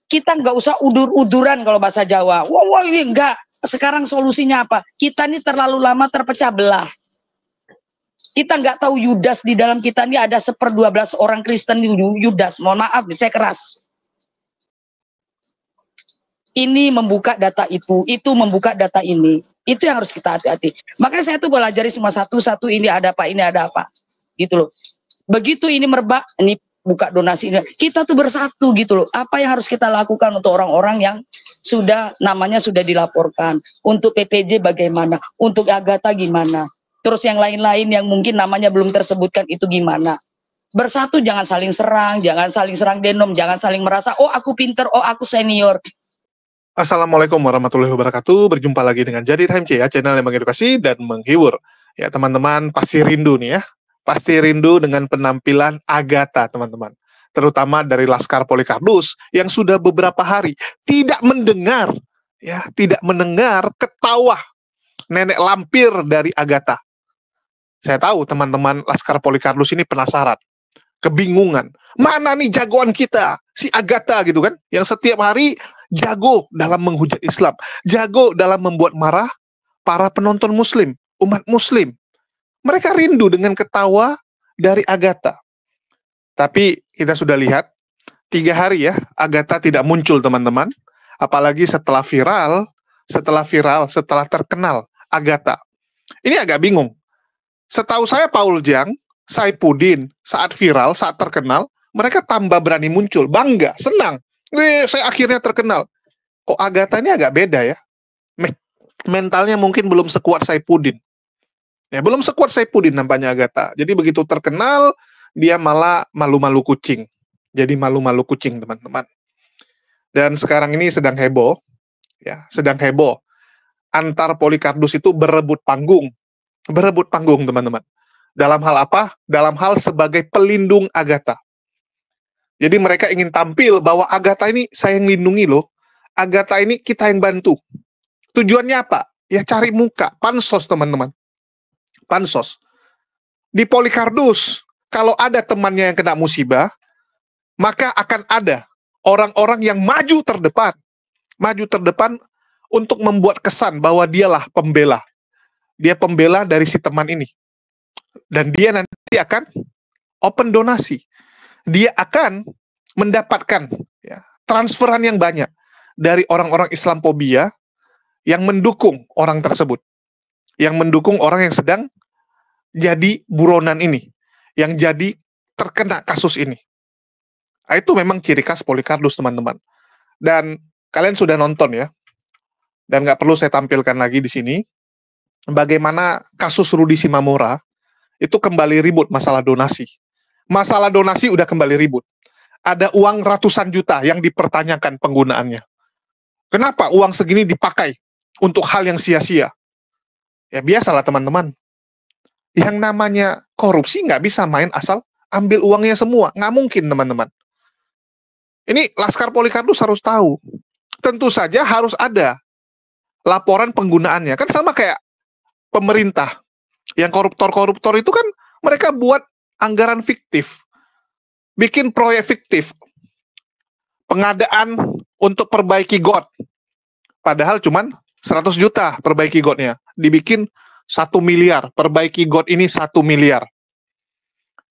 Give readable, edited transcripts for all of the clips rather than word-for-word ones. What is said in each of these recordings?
Kita nggak usah udur-uduran kalau bahasa Jawa. Wah, ini enggak. Sekarang solusinya apa? Kita ini terlalu lama terpecah belah. Kita nggak tahu Yudas di dalam kita ini ada 1/12 orang Kristen Yudas. Mohon maaf, saya keras. Ini membuka data itu membuka data ini. Itu yang harus kita hati-hati. Makanya saya tuh belajar semua satu-satu, ini ada apa, ini ada apa. Gitu loh. Begitu ini merebak, ini buka donasi, kita tuh bersatu gitu loh. Apa yang harus kita lakukan untuk orang-orang yang sudah namanya sudah dilaporkan, untuk PPJ bagaimana, untuk Agatha gimana, terus yang lain-lain yang mungkin namanya belum tersebutkan itu gimana. Bersatu, jangan saling serang Denom, jangan saling merasa oh aku pinter, oh aku senior. Assalamualaikum warahmatullahi wabarakatuh. Berjumpa lagi dengan Jadi Time C ya, channel yang mengedukasi dan menghibur. Ya teman-teman pasti rindu nih ya. Pasti rindu dengan penampilan Agatha teman-teman. Terutama dari Laskar Polycardus yang sudah beberapa hari tidak mendengar ketawa nenek lampir dari Agatha. Saya tahu teman-teman Laskar Polycardus ini penasaran, kebingungan. Mana nih jagoan kita, si Agatha gitu kan, yang setiap hari jago dalam menghujat Islam, jago dalam membuat marah para penonton muslim, umat muslim. Mereka rindu dengan ketawa dari Agatha. Tapi kita sudah lihat, 3 hari ya, Agatha tidak muncul teman-teman. Apalagi setelah terkenal Agatha. Ini agak bingung. Setahu saya Paul Jang, Saipudin, saat viral, saat terkenal, mereka tambah berani muncul, bangga, senang. Saya akhirnya terkenal. Kok Agatha ini agak beda ya? Mentalnya mungkin belum sekuat Saipudin. Ya, belum sekuat Saipudin nampaknya Agatha. Jadi begitu terkenal, dia malah malu-malu kucing. Jadi malu-malu kucing, teman-teman. Dan sekarang ini sedang heboh. Ya, sedang heboh. Antar Polycardus itu berebut panggung. Berebut panggung, teman-teman. Dalam hal apa? Dalam hal sebagai pelindung Agatha. Jadi mereka ingin tampil bahwa Agatha ini saya yang lindungi loh. Agatha ini kita yang bantu. Tujuannya apa? Ya cari muka, pansos teman-teman. Pansos. Di Polycardus, kalau ada temannya yang kena musibah, maka akan ada orang-orang yang maju terdepan untuk membuat kesan bahwa dialah pembela. Dia pembela dari si teman ini. Dan dia nanti akan open donasi. Dia akan mendapatkan transferan yang banyak dari orang-orang Islamophobia yang mendukung orang tersebut. Yang mendukung orang yang sedang jadi buronan ini, yang jadi terkena kasus ini. Nah, itu memang ciri khas Polycardus, teman-teman. Dan kalian sudah nonton ya, dan nggak perlu saya tampilkan lagi di sini, bagaimana kasus Rudy Simamora itu kembali ribut masalah donasi. Masalah donasi udah kembali ribut. Ada uang ratusan juta yang dipertanyakan penggunaannya. Kenapa uang segini dipakai untuk hal yang sia-sia? Ya biasalah teman-teman. Yang namanya korupsi nggak bisa main asal ambil uangnya semua. Nggak mungkin, teman-teman. Ini Laskar Polycardus harus tahu. Tentu saja harus ada laporan penggunaannya. Kan sama kayak pemerintah. Yang koruptor-koruptor itu kan mereka buat anggaran fiktif. Bikin proyek fiktif. Pengadaan untuk perbaiki got. Padahal cuman 100 juta perbaiki gotnya. Dibikin 1 miliar, perbaiki got ini 1 miliar.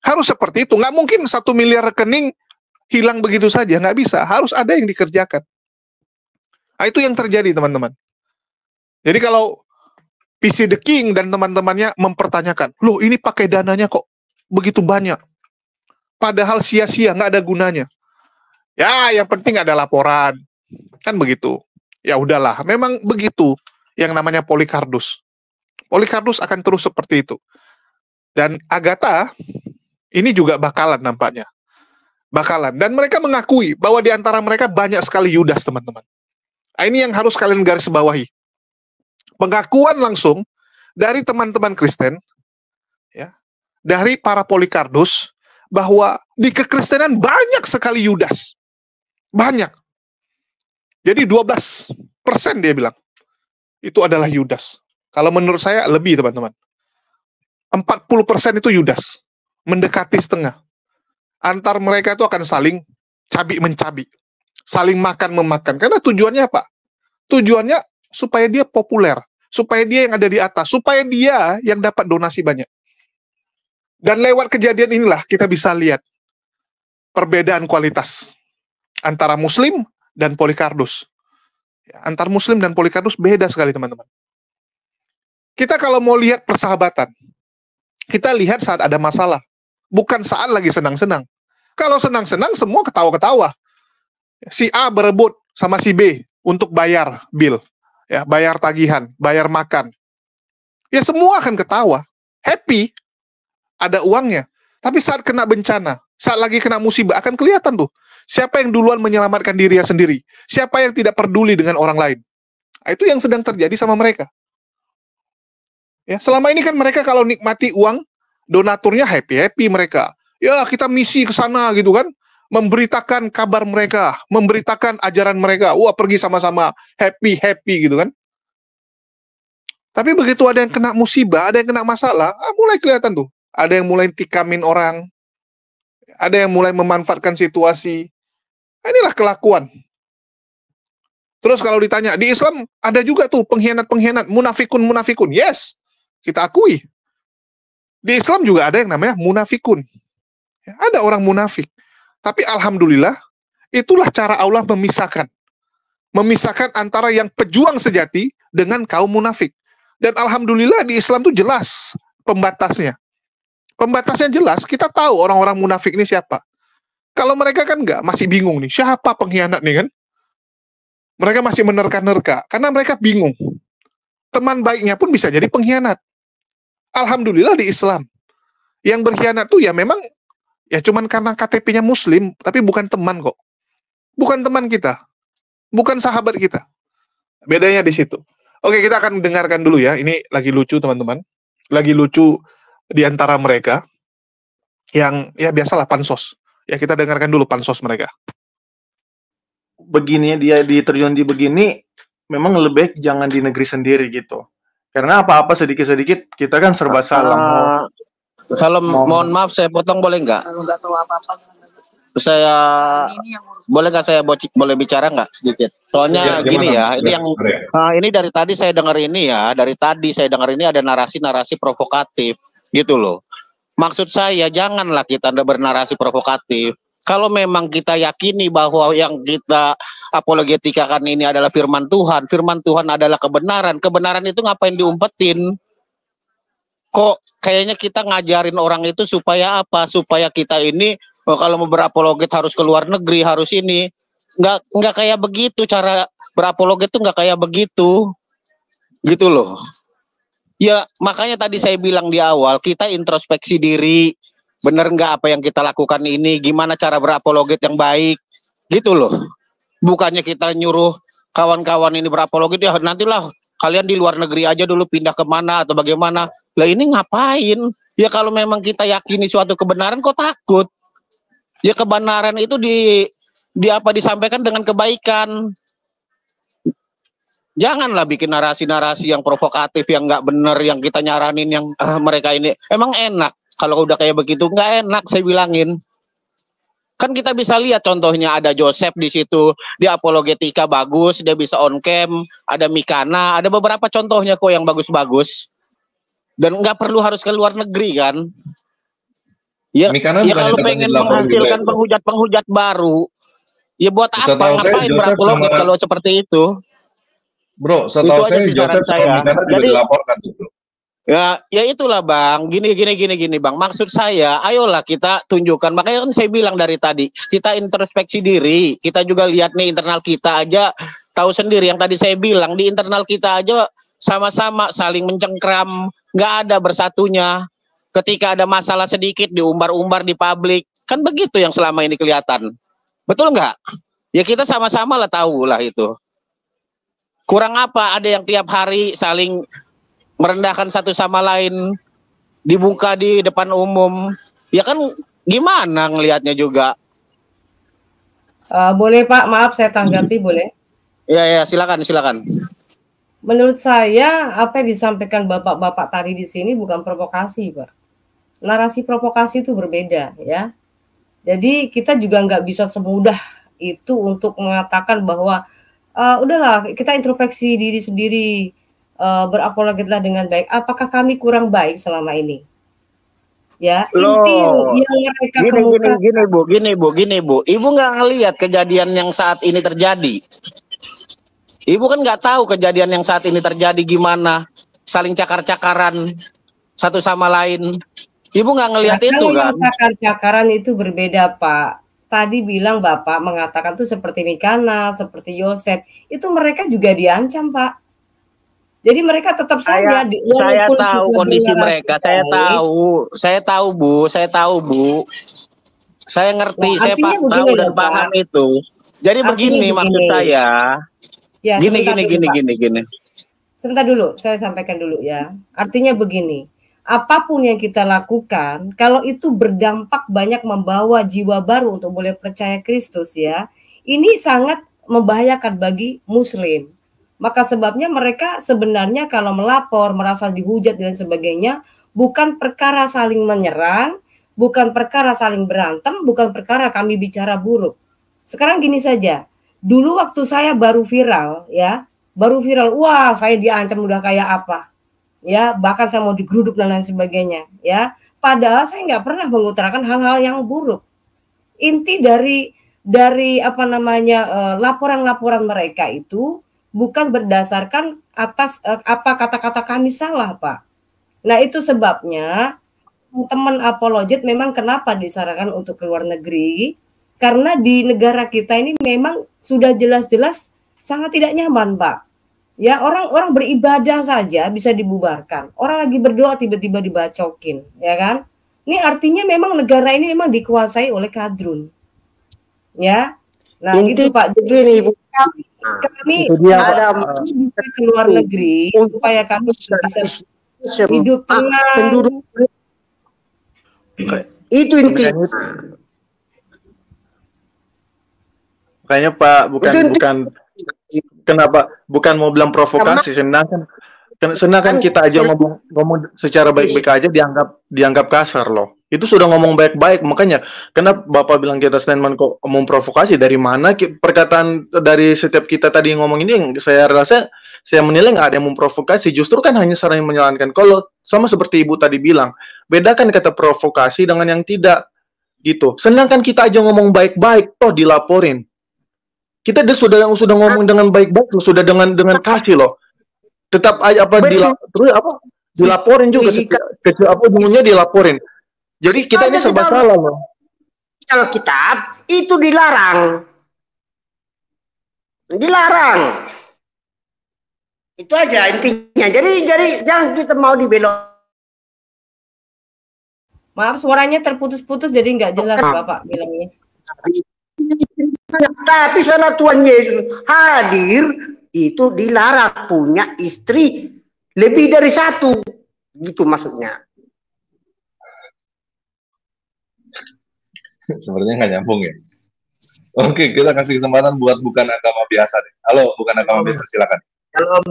Harus seperti itu, nggak mungkin 1 miliar rekening hilang begitu saja, nggak bisa, harus ada yang dikerjakan. Nah, itu yang terjadi teman-teman. Jadi kalau PC The King dan teman-temannya mempertanyakan, loh ini pakai dananya kok begitu banyak, padahal sia-sia, nggak ada gunanya. Ya, yang penting ada laporan, kan begitu. Ya udahlah, memang begitu yang namanya Polycardus. Polycardus akan terus seperti itu. Dan Agatha ini juga bakalan nampaknya. Bakalan. Dan mereka mengakui bahwa di antara mereka banyak sekali Yudas, teman-teman. Nah, ini yang harus kalian garis bawahi. Pengakuan langsung dari teman-teman Kristen, ya, dari para Polycardus, bahwa di kekristenan banyak sekali Yudas. Banyak. Jadi 12% dia bilang. Itu adalah Yudas. Kalau menurut saya lebih, teman-teman. 40% itu Yudas. Mendekati setengah. Antar mereka itu akan saling cabik-mencabi. saling makan-memakan. Karena tujuannya apa? Tujuannya supaya dia populer, supaya dia yang ada di atas, supaya dia yang dapat donasi banyak. Dan lewat kejadian inilah kita bisa lihat perbedaan kualitas antara Muslim dan Polycarpus. Antar Muslim dan Polycarpus beda sekali, teman-teman. Kita kalau mau lihat persahabatan, kita lihat saat ada masalah, bukan saat lagi senang-senang. Kalau senang-senang, semua ketawa-ketawa. Si A berebut sama si B untuk bayar bill, ya, bayar tagihan, bayar makan. Ya semua akan ketawa, happy, ada uangnya. Tapi saat kena bencana, saat lagi kena musibah, akan kelihatan tuh, siapa yang duluan menyelamatkan dirinya sendiri, siapa yang tidak peduli dengan orang lain. Nah, itu yang sedang terjadi sama mereka. Ya, selama ini kan mereka kalau nikmati uang, donaturnya happy-happy mereka. Ya, kita misi ke sana gitu kan, memberitakan kabar mereka, memberitakan ajaran mereka. Wah, pergi sama-sama, happy-happy gitu kan. Tapi begitu ada yang kena musibah, ada yang kena masalah, mulai kelihatan tuh. Ada yang mulai tikamin orang, ada yang mulai memanfaatkan situasi. Nah, inilah kelakuan. Terus kalau ditanya, di Islam ada juga tuh pengkhianat-pengkhianat, munafikun-munafikun. Yes, kita akui. Di Islam juga ada yang namanya munafikun. Ya, ada orang munafik. Tapi alhamdulillah, itulah cara Allah memisahkan. Memisahkan antara yang pejuang sejati dengan kaum munafik. Dan alhamdulillah di Islam tuh jelas pembatasnya. Pembatasnya jelas, kita tahu orang-orang munafik ini siapa. Kalau mereka kan enggak, masih bingung nih, siapa pengkhianat nih kan? Mereka masih menerka-nerka, karena mereka bingung. Teman baiknya pun bisa jadi pengkhianat. Alhamdulillah di Islam, yang berkhianat tuh ya memang, ya cuman karena KTP-nya Muslim, tapi bukan teman kok. Bukan teman kita. Bukan sahabat kita. Bedanya di situ. Oke, kita akan dengarkan dulu ya, ini lagi lucu teman-teman. Lagi lucu di antara mereka yang ya biasalah pansos. Ya kita dengarkan dulu pansos mereka. Begini dia diterjun di begini, memang lebih baik jangan di negeri sendiri gitu. Karena apa-apa sedikit-sedikit kita kan serba salah. Salam, mohon maaf saya potong boleh nggak? Kalau nggak tahu apa-apa, Saya boleh nggak saya boleh bicara nggak sedikit? Soalnya gini ya, ini yang ini dari tadi saya dengar ini ya, dari tadi saya dengar ini ada narasi-narasi provokatif gitu loh. Maksud saya janganlah kita bernarasi provokatif. Kalau memang kita yakini bahwa yang kita apologetikakan ini adalah firman Tuhan adalah kebenaran. Kebenaran itu ngapain diumpetin? Kok kayaknya kita ngajarin orang itu supaya apa? Supaya kita ini kalau mau berapologet harus ke luar negeri, harus ini. Nggak kayak begitu cara berapologet itu, nggak kayak begitu. Gitu loh. Ya makanya tadi saya bilang di awal, kita introspeksi diri. Bener nggak apa yang kita lakukan ini? Gimana cara berapologet yang baik? Gitu loh. Bukannya kita nyuruh kawan-kawan ini berapologet, ya nantilah kalian di luar negeri aja dulu pindah kemana atau bagaimana. Lah ini ngapain? Ya kalau memang kita yakini suatu kebenaran kok takut? Ya kebenaran itu disampaikan dengan kebaikan. Janganlah bikin narasi-narasi yang provokatif, yang nggak bener, yang kita nyaranin yang mereka ini. Emang enak kalau udah kayak begitu? Nggak enak saya bilangin. Kan kita bisa lihat contohnya ada Joseph di situ, dia apologetika bagus, dia bisa on cam, ada Mikana, ada beberapa contohnya kok yang bagus-bagus. Dan nggak perlu harus ke luar negeri kan? Ya, ya kalau pengen menghasilkan penghujat-penghujat baru, ya buat apa? Ngapain berapologet kalau seperti itu? Bro, setahu saya Joseph sama Mikana juga dilaporkan tuh, bro. Ya itulah Bang, gini Bang. Maksud saya, ayolah kita tunjukkan. Makanya kan saya bilang dari tadi, kita introspeksi diri. Kita juga lihat nih internal kita aja, tahu sendiri yang tadi saya bilang, di internal kita aja sama-sama saling mencengkram, nggak ada bersatunya. Ketika ada masalah sedikit diumbar-umbar di publik, kan begitu yang selama ini kelihatan. Betul nggak? Ya kita sama-sama lah tahu lah itu. Kurang apa ada yang tiap hari saling merendahkan satu sama lain, dibuka di depan umum, ya kan gimana ngelihatnya juga. Boleh Pak, maaf saya tanggapi boleh? Ya silakan. Menurut saya apa yang disampaikan bapak-bapak tadi di sini bukan provokasi Pak. Narasi provokasi itu berbeda ya. Jadi kita juga nggak bisa semudah itu untuk mengatakan bahwa udahlah kita introspeksi diri sendiri, berapologetlah dengan baik. Apakah kami kurang baik selama ini? Ya, inti yang mereka kemukakan. Gini Bu. Ibu nggak ngelihat kejadian yang saat ini terjadi. Ibu kan nggak tahu kejadian yang saat ini terjadi gimana, saling cakar-cakaran satu sama lain. Ibu nggak ngelihat itu kan? Cakar-cakaran itu berbeda, Pak. Tadi bilang Bapak mengatakan tuh seperti Mikana, seperti Yosef, itu mereka juga diancam, Pak. Jadi mereka tetap saja saya tahu kondisi mereka. Saya tahu Bu. Saya ngerti, saya tahu dan paham itu. Jadi begini maksud saya. Ya, gini. Sebentar dulu, saya sampaikan dulu ya. Artinya begini, apapun yang kita lakukan, kalau itu berdampak banyak membawa jiwa baru untuk boleh percaya Kristus ya, ini sangat membahayakan bagi Muslim. Maka sebabnya mereka sebenarnya kalau melapor, merasa dihujat dan sebagainya, bukan perkara saling menyerang, bukan perkara saling berantem, bukan perkara kami bicara buruk. Sekarang gini saja, dulu waktu saya baru viral, wah saya diancam udah kayak apa, ya bahkan saya mau digeruduk dan lain sebagainya, ya. Padahal saya nggak pernah mengutarakan hal-hal yang buruk. Inti dari laporan-laporan mereka itu bukan berdasarkan atas apa kata-kata kami salah, Pak. Nah, itu sebabnya teman apologet memang kenapa disarankan untuk keluar negeri, karena di negara kita ini memang sudah jelas-jelas sangat tidak nyaman, Pak. Ya, orang beribadah saja bisa dibubarkan. Orang lagi berdoa tiba-tiba dibacokin, ya kan? Ini artinya memang negara ini memang dikuasai oleh kadrun. Ya. Nah, gitu Pak. Begini, Ibu. Kami bisa keluar negeri supaya kami bisa hidup tenang. Itu intinya. Makanya Pak, bukan mau bilang provokasi, sedangkan kita aja ngomong secara baik-baik aja dianggap kasar loh. Itu sudah ngomong baik-baik, makanya kenapa Bapak bilang kita statement kok memprovokasi, dari mana perkataan dari setiap kita tadi ngomong ini yang saya rasa, saya menilai nggak ada yang memprovokasi, justru kan hanya saling menyalankan. Kalau sama seperti Ibu tadi bilang, bedakan kata provokasi dengan yang tidak gitu. Sedangkan kita aja ngomong baik-baik, toh dilaporin. Kita sudah ngomong dengan baik-baik, sudah dengan kasih loh. Tetap aja dilaporin juga, ujungnya dilaporin. Jadi kita ini serba salah loh. Alkitab itu dilarang. Itu aja intinya. Jadi jangan kita mau dibelok. Maaf, suaranya terputus-putus jadi nggak jelas Bapak bilangnya. Tapi setelah Tuhan Yesus hadir, itu dilarang punya istri lebih dari satu. Gitu maksudnya. Sebenarnya nggak nyambung ya. Oke, kita kasih kesempatan buat bukan agama biasa deh. Halo, bukan agama biasa, silakan.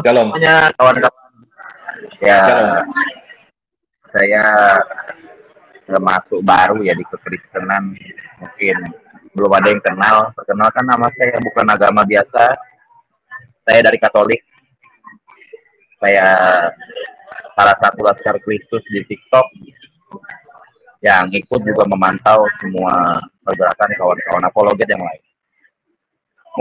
Shalom. Kawan-kawan. Ya, saya termasuk baru ya di kekristenan. Mungkin belum ada yang kenal. Perkenalkan, nama saya bukan agama biasa. Saya dari Katolik. Saya salah satu laskar Kristus di TikTok, yang ikut juga memantau semua pergerakan kawan-kawan apologet yang lain.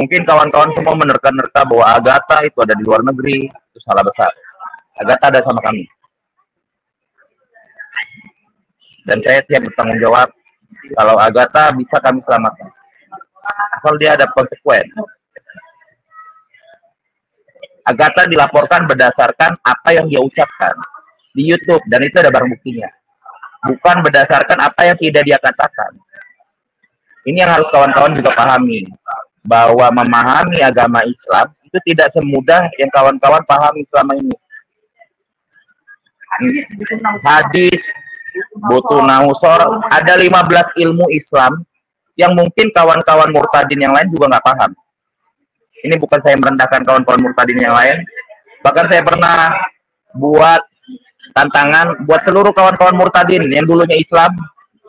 Mungkin kawan-kawan semua menerka-nerka bahwa Agatha itu ada di luar negeri, itu salah besar. Agatha ada sama kami. Dan saya siap bertanggung jawab kalau Agatha bisa kami selamatkan. Asal dia ada konsekuensi. Agatha dilaporkan berdasarkan apa yang dia ucapkan di YouTube, dan itu ada barang buktinya. Bukan berdasarkan apa yang tidak dia katakan. Ini yang harus kawan-kawan juga pahami, bahwa memahami agama Islam itu tidak semudah yang kawan-kawan pahami selama ini. Hadis, butuh nausor, ada 15 ilmu Islam yang mungkin kawan-kawan murtadin yang lain juga nggak paham. Ini bukan saya merendahkan kawan-kawan murtadin yang lain. Bahkan saya pernah buat tantangan buat seluruh kawan-kawan murtadin yang dulunya Islam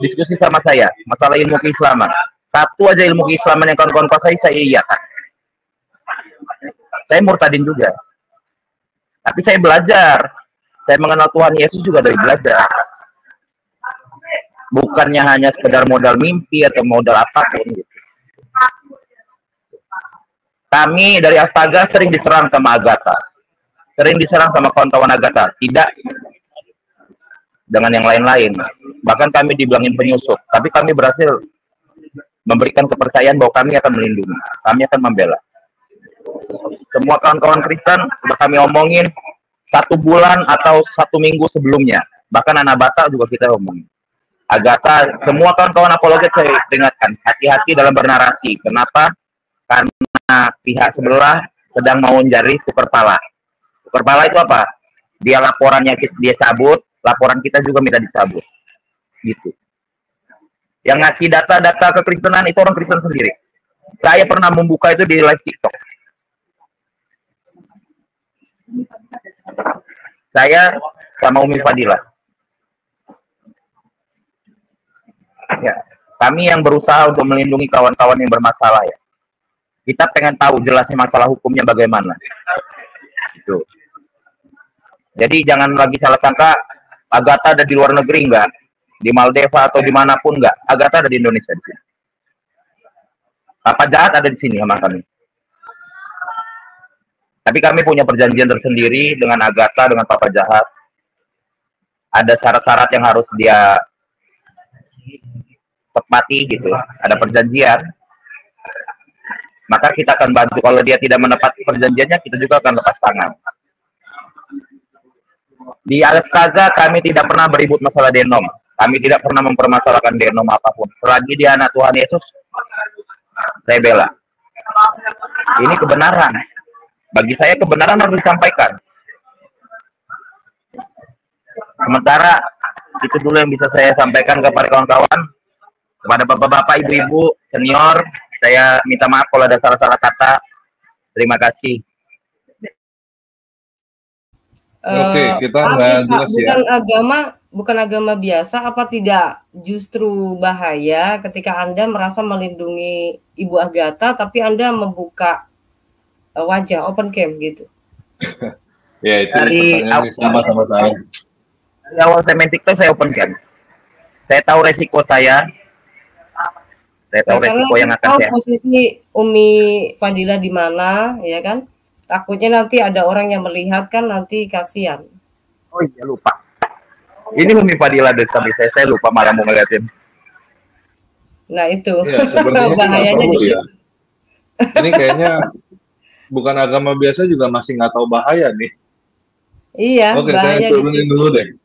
diskusi sama saya masalah ilmu keislaman. Satu aja ilmu keislaman yang kawan-kawan kuasai, saya iya kan. Saya murtadin juga. Tapi saya belajar. Saya mengenal Tuhan Yesus juga dari belajar. Bukannya hanya sekedar modal mimpi atau modal apapun gitu. Kami dari Astaga sering diserang sama Agatha. Sering diserang sama kawan-kawan Agatha. Tidak dengan yang lain-lain. Bahkan kami dibilangin penyusup. Tapi kami berhasil memberikan kepercayaan bahwa kami akan melindungi. Kami akan membela. Semua kawan-kawan Kristen sudah kami omongin 1 bulan atau 1 minggu sebelumnya. Bahkan anak Batak juga kita omongin. Agatha, semua kawan-kawan apologet saya peringatkan, hati-hati dalam bernarasi. Kenapa? Karena pihak sebelah sedang mau mencari tukar pala. Tukar pala itu apa? Dia laporannya dia cabut, laporan kita juga minta dicabut. Gitu. Yang ngasih data-data kekristenan itu orang Kristen sendiri. Saya pernah membuka itu di live TikTok. Saya sama Umi Fadilah. Ya, kami yang berusaha untuk melindungi kawan-kawan yang bermasalah ya. Kita pengen tahu jelasnya masalah hukumnya bagaimana. Gitu. Jadi jangan lagi salah sangka Agatha ada di luar negeri enggak, di Maldiva atau dimanapun enggak. Agatha ada di Indonesia di sini. Papa Jahat ada di sini sama kami. Tapi kami punya perjanjian tersendiri dengan Agatha, dengan Papa Jahat. Ada syarat-syarat yang harus dia tepati gitu. Ada perjanjian. Maka kita akan bantu. Kalau dia tidak menepati perjanjiannya, kita juga akan lepas tangan. Di Astaga kami tidak pernah beribut masalah denom. Kami tidak pernah mempermasalahkan denom apapun. Selagi dia anak Tuhan Yesus, saya bela. Ini kebenaran. Bagi saya kebenaran harus disampaikan. Sementara itu dulu yang bisa saya sampaikan kepada kawan-kawan, kepada bapak-bapak, ibu-ibu, senior. Saya minta maaf kalau ada salah-salah kata. Terima kasih. Oke, kita nggak jelas ya. Bukan agama biasa, apa tidak justru bahaya ketika Anda merasa melindungi Ibu Agatha, tapi Anda membuka wajah open cam gitu? Ya itu dari sama-sama saya. Dari awal saya main TikTok saya open cam. Saya tahu resiko saya. Saya tahu resiko yang akan saya. Posisi Umi Fadilah di mana, ya kan? Takutnya nanti ada orang yang melihat kan, nanti kasihan. Oh iya lupa. Ini Umi Fadilah dari saya lupa malah mau ngeliatin. Nah itu. Ya, bahayanya di situ. Ya. Ini kayaknya bukan agama biasa juga masih nggak tahu bahaya nih. Iya. Oke, saya turunin dulu deh.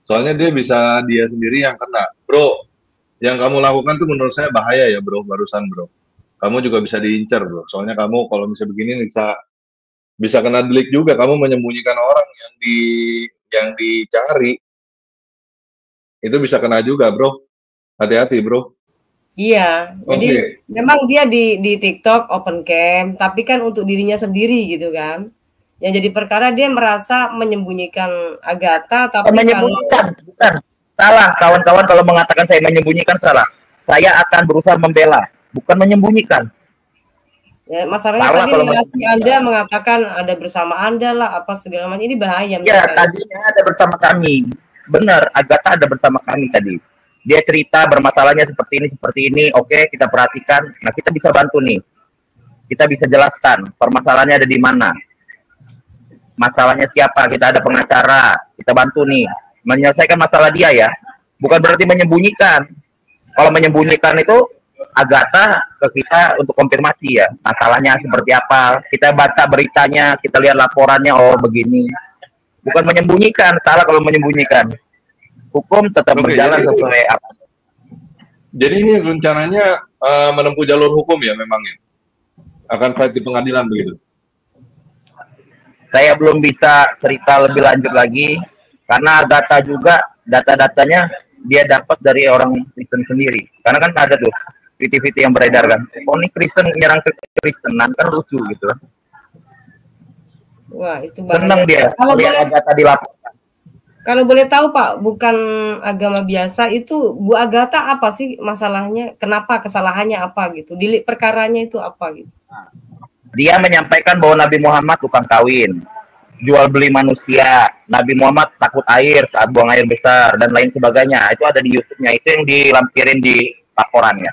Soalnya dia sendiri yang kena, bro. Yang kamu lakukan tuh menurut saya bahaya ya, bro. Barusan, bro. Kamu juga bisa diincar, bro. Soalnya kamu kalau misalnya begini bisa kena delik juga. Kamu menyembunyikan orang yang dicari. Itu bisa kena juga, bro. Hati-hati, bro. Iya, jadi memang dia di TikTok open cam, tapi kan untuk dirinya sendiri gitu kan. Yang jadi perkara dia merasa menyembunyikan Agatha, tapi menyembunyikan, bukan. Salah, kawan-kawan kalau mengatakan saya menyembunyikan salah. Saya akan berusaha membela, bukan menyembunyikan. Ya, masalahnya salah, tadi narasi Anda mengatakan ada bersama Anda lah, apa segala macam, ini bahaya. Ya, tadinya ada bersama kami. Benar, Agatha ada bersama kami tadi. Dia cerita bermasalahnya seperti ini, oke, kita perhatikan. Nah, kita bisa bantu nih. Kita bisa jelaskan permasalahannya ada di mana. Masalahnya siapa, kita ada pengacara, kita bantu nih. Menyelesaikan masalah dia ya. Bukan berarti menyembunyikan. Kalau menyembunyikan itu, Agatha ke kita untuk konfirmasi ya. Masalahnya seperti apa. Kita baca beritanya, kita lihat laporannya, oh begini. Bukan menyembunyikan, salah kalau menyembunyikan. Hukum tetap berjalan sesuai apa. Jadi ini rencananya menempuh jalur hukum ya memangnya? Akan fight di pengadilan begitu? Saya belum bisa cerita lebih lanjut lagi, karena data juga, data-datanya dia dapat dari orang Kristen sendiri. Karena kan ada tuh, VT-VT yang beredar kan. Oh ini Kristen menyerang Kristenan, kan lucu gitu. Wah, itu senang dia, lihat data dilaporkan. Kalau boleh tahu Pak, bukan agama biasa itu Bu Agatha apa sih masalahnya? Kenapa kesalahannya apa gitu? Di perkaranya itu apa gitu? Dia menyampaikan bahwa Nabi Muhammad tukang kawin, jual beli manusia, Nabi Muhammad takut air saat buang air besar dan lain sebagainya. Itu ada di YouTube-nya, itu yang dilampirin di laporannya.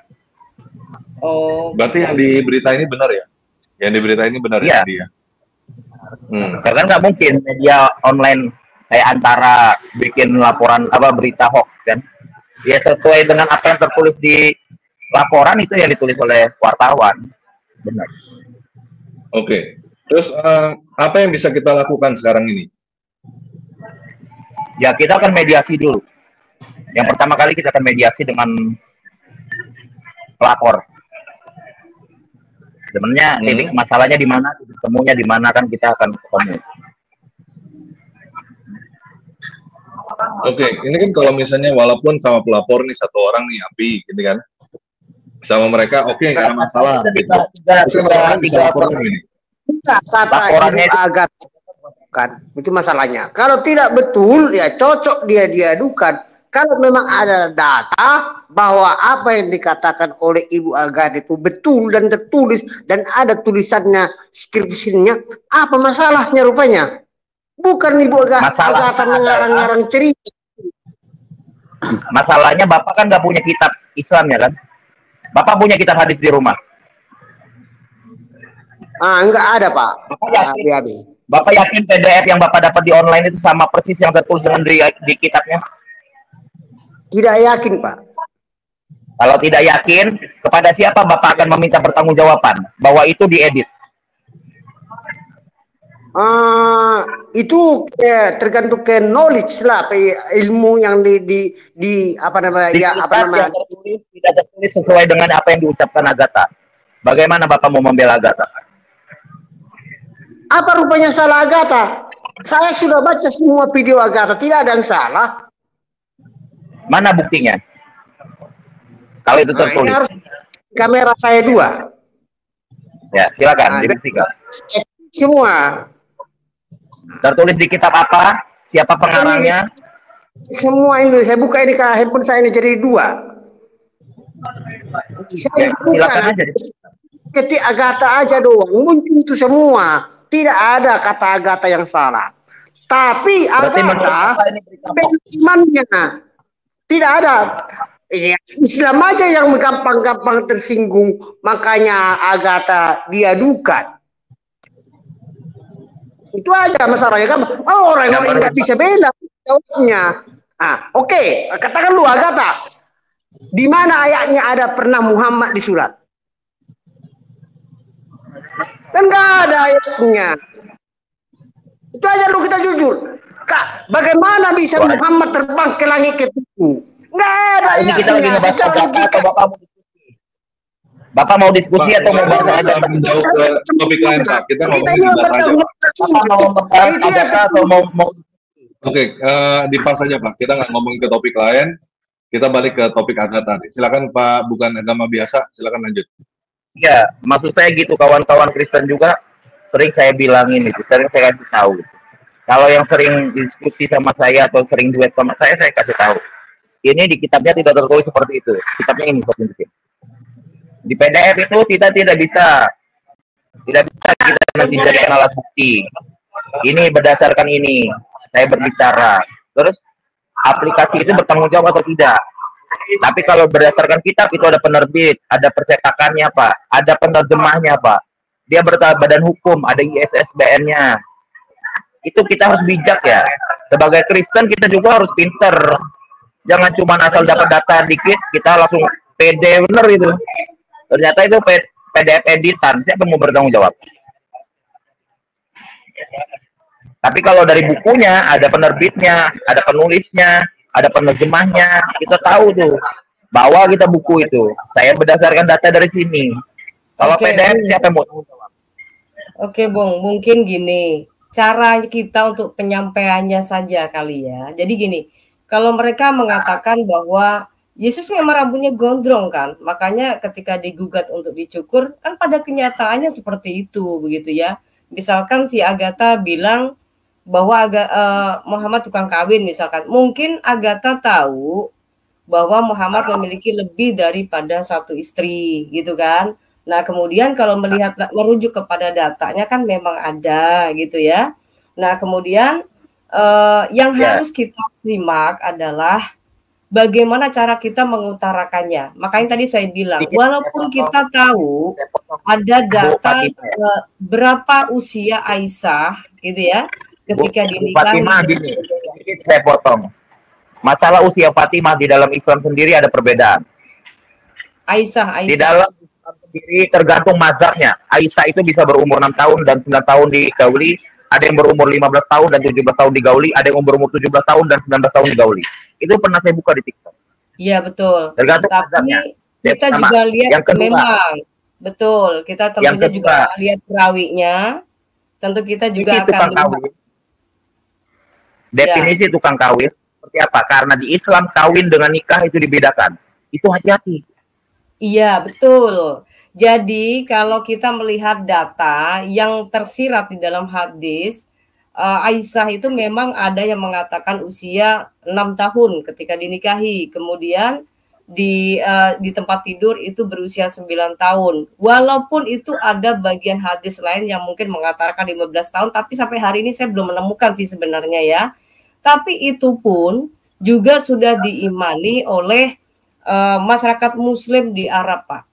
Oh. Berarti yang di berita ini benar ya? Yang di berita ini benar ya dia? Karena nggak mungkin media online kayak antara bikin laporan berita hoax kan? Ya sesuai dengan apa yang tertulis di laporan itu yang ditulis oleh wartawan. Benar. Oke. Terus apa yang bisa kita lakukan sekarang ini? Ya kita akan mediasi dulu. Yang pertama kali kita akan mediasi dengan pelapor. Sebenarnya titik masalahnya di mana, titik temunya di mana kan kita akan ketemu. Oke, ini kan kalau misalnya walaupun sama pelapor nih satu orang nih Api, gitu kan? Sama mereka nggak ada masalah. Laporannya agak kan itu masalahnya. Kalau tidak betul ya cocok dia diadukan. Kalau memang ada data bahwa apa yang dikatakan oleh Ibu Agatha itu betul dan tertulis dan ada tulisannya, skripsinya, apa masalahnya rupanya? Bukan Ibu Agatha mengarang-ngarang cerita. Masalahnya Bapak kan nggak punya kitab Islam ya kan? Bapak punya kitab hadis di rumah? Enggak ada Pak. Bapak yakin PDF yang Bapak dapat di online itu sama persis yang tertulis dengan di kitabnya? Tidak yakin Pak. Kalau tidak yakin, kepada siapa Bapak akan meminta pertanggungjawaban bahwa itu diedit? Itu tergantung ke knowledge lah, ilmu yang di apa namanya tidak tertulis sesuai dengan apa yang diucapkan Agatha. Bagaimana Bapak mau membela Agatha? Apa rupanya salah Agatha? Saya sudah baca semua video Agatha, tidak ada yang salah. Mana buktinya? Kalau itu tertulis. Ini harus kamera saya 2. Ya, silakan dibuktikan. Semua. Tertulis di kitab apa? Siapa pengarangnya? Semua ini saya buka ini ke handphone saya ini jadi 2. Saya silakan aja. Ketik Agatha aja doang, muncul itu semua. Tidak ada kata Agatha yang salah. Tapi Agatha imannya tidak ada. Islam aja yang gampang-gampang tersinggung, makanya Agatha diadukan. Itu aja masalahnya kan. Orang yang nggak bisa bela jawabnya. Oke, katakan lu Agatha, di mana ayatnya ada pernah Muhammad di surat? Kan nggak ada ayatnya. Itu aja lu, kita jujur. Kak, bagaimana bisa Muhammad terbang ke langit ketujuh? Nggak ada ayatnya. Kita lagi ngebahas atau Bapak mau diskusi atau mau bahas ada jauh ke topik lain Pak? Kita ngomongin di pas aja. Oke, dipas saja Pak. Kita nggak ngomongin ke topik lain. Kita balik ke topik Agatha. Silakan Pak, bukan agama biasa. Silakan lanjut. Ya, maksud saya gitu, kawan-kawan Kristen juga sering saya bilangin itu, sering saya kasih tahu. Kalau yang sering diskusi sama saya atau sering duet sama saya kasih tahu. Ini di kitabnya tidak tertulis seperti itu. Kitabnya ini saya tunjukin. Di PDF itu kita tidak bisa kita nanti jadikan alat bukti. Ini berdasarkan ini saya berbicara. Terus aplikasi itu bertanggung jawab atau tidak? Tapi kalau berdasarkan kitab itu ada penerbit, ada percetakannya Pak, ada penerjemahnya Pak. Dia berbadan hukum, ada ISSBN-nya. Itu kita harus bijak ya. Sebagai Kristen kita juga harus pinter. Jangan cuma asal dapat data dikit kita langsung pede bener itu. Ternyata itu PDF editan, siapa mau bertanggung jawab? Tapi kalau dari bukunya ada penerbitnya, ada penulisnya, ada penerjemahnya, kita tahu tuh bawa kita buku itu. Saya berdasarkan data dari sini. Kalau PDF siapa yang mau tanggung jawab? Oke, Bung, mungkin gini, cara kita untuk penyampaiannya saja kali ya. Jadi gini, kalau mereka mengatakan bahwa Yesus memang rambutnya gondrong kan, makanya ketika digugat untuk dicukur, kan pada kenyataannya seperti itu, begitu ya. Misalkan si Agatha bilang bahwa Muhammad tukang kawin misalkan. Mungkin Agatha tahu bahwa Muhammad memiliki lebih daripada satu istri gitu kan. Nah, kemudian kalau merujuk kepada datanya kan memang ada gitu ya. Nah, kemudian yang harus kita simak adalah bagaimana cara kita mengutarakannya. Makanya tadi saya bilang, walaupun kita tahu ada data berapa usia Aisyah gitu ya, ketika dinikahi. Fatimah gini, saya potong. Masalah usia Fatimah di dalam Islam sendiri ada perbedaan. Aisyah. Di dalam Islam sendiri tergantung mazhabnya. Aisyah itu bisa berumur 6 tahun dan 9 tahun digauli, ada yang berumur 15 tahun dan 17 tahun digauli, ada yang berumur 17 tahun dan 19 tahun digauli. Itu pernah saya buka di TikTok. Iya, betul. Tergantung mazhabnya. Kita juga lihat yang kedua, memang betul. Kita tentunya juga lihat perawinya. Tentu kita juga akan lihat. Definisi tukang kawin seperti apa? Karena di Islam kawin dengan nikah itu dibedakan. Itu hati-hati. Iya, betul. Jadi kalau kita melihat data yang tersirat di dalam hadis, Aisyah itu memang ada yang mengatakan usia 6 tahun ketika dinikahi. Kemudian di tempat tidur itu berusia 9 tahun. Walaupun itu ada bagian hadis lain yang mungkin mengatakan 15 tahun, tapi sampai hari ini saya belum menemukan sih sebenarnya ya. Tapi itu pun juga sudah diimani oleh masyarakat Muslim di Arab, Pak.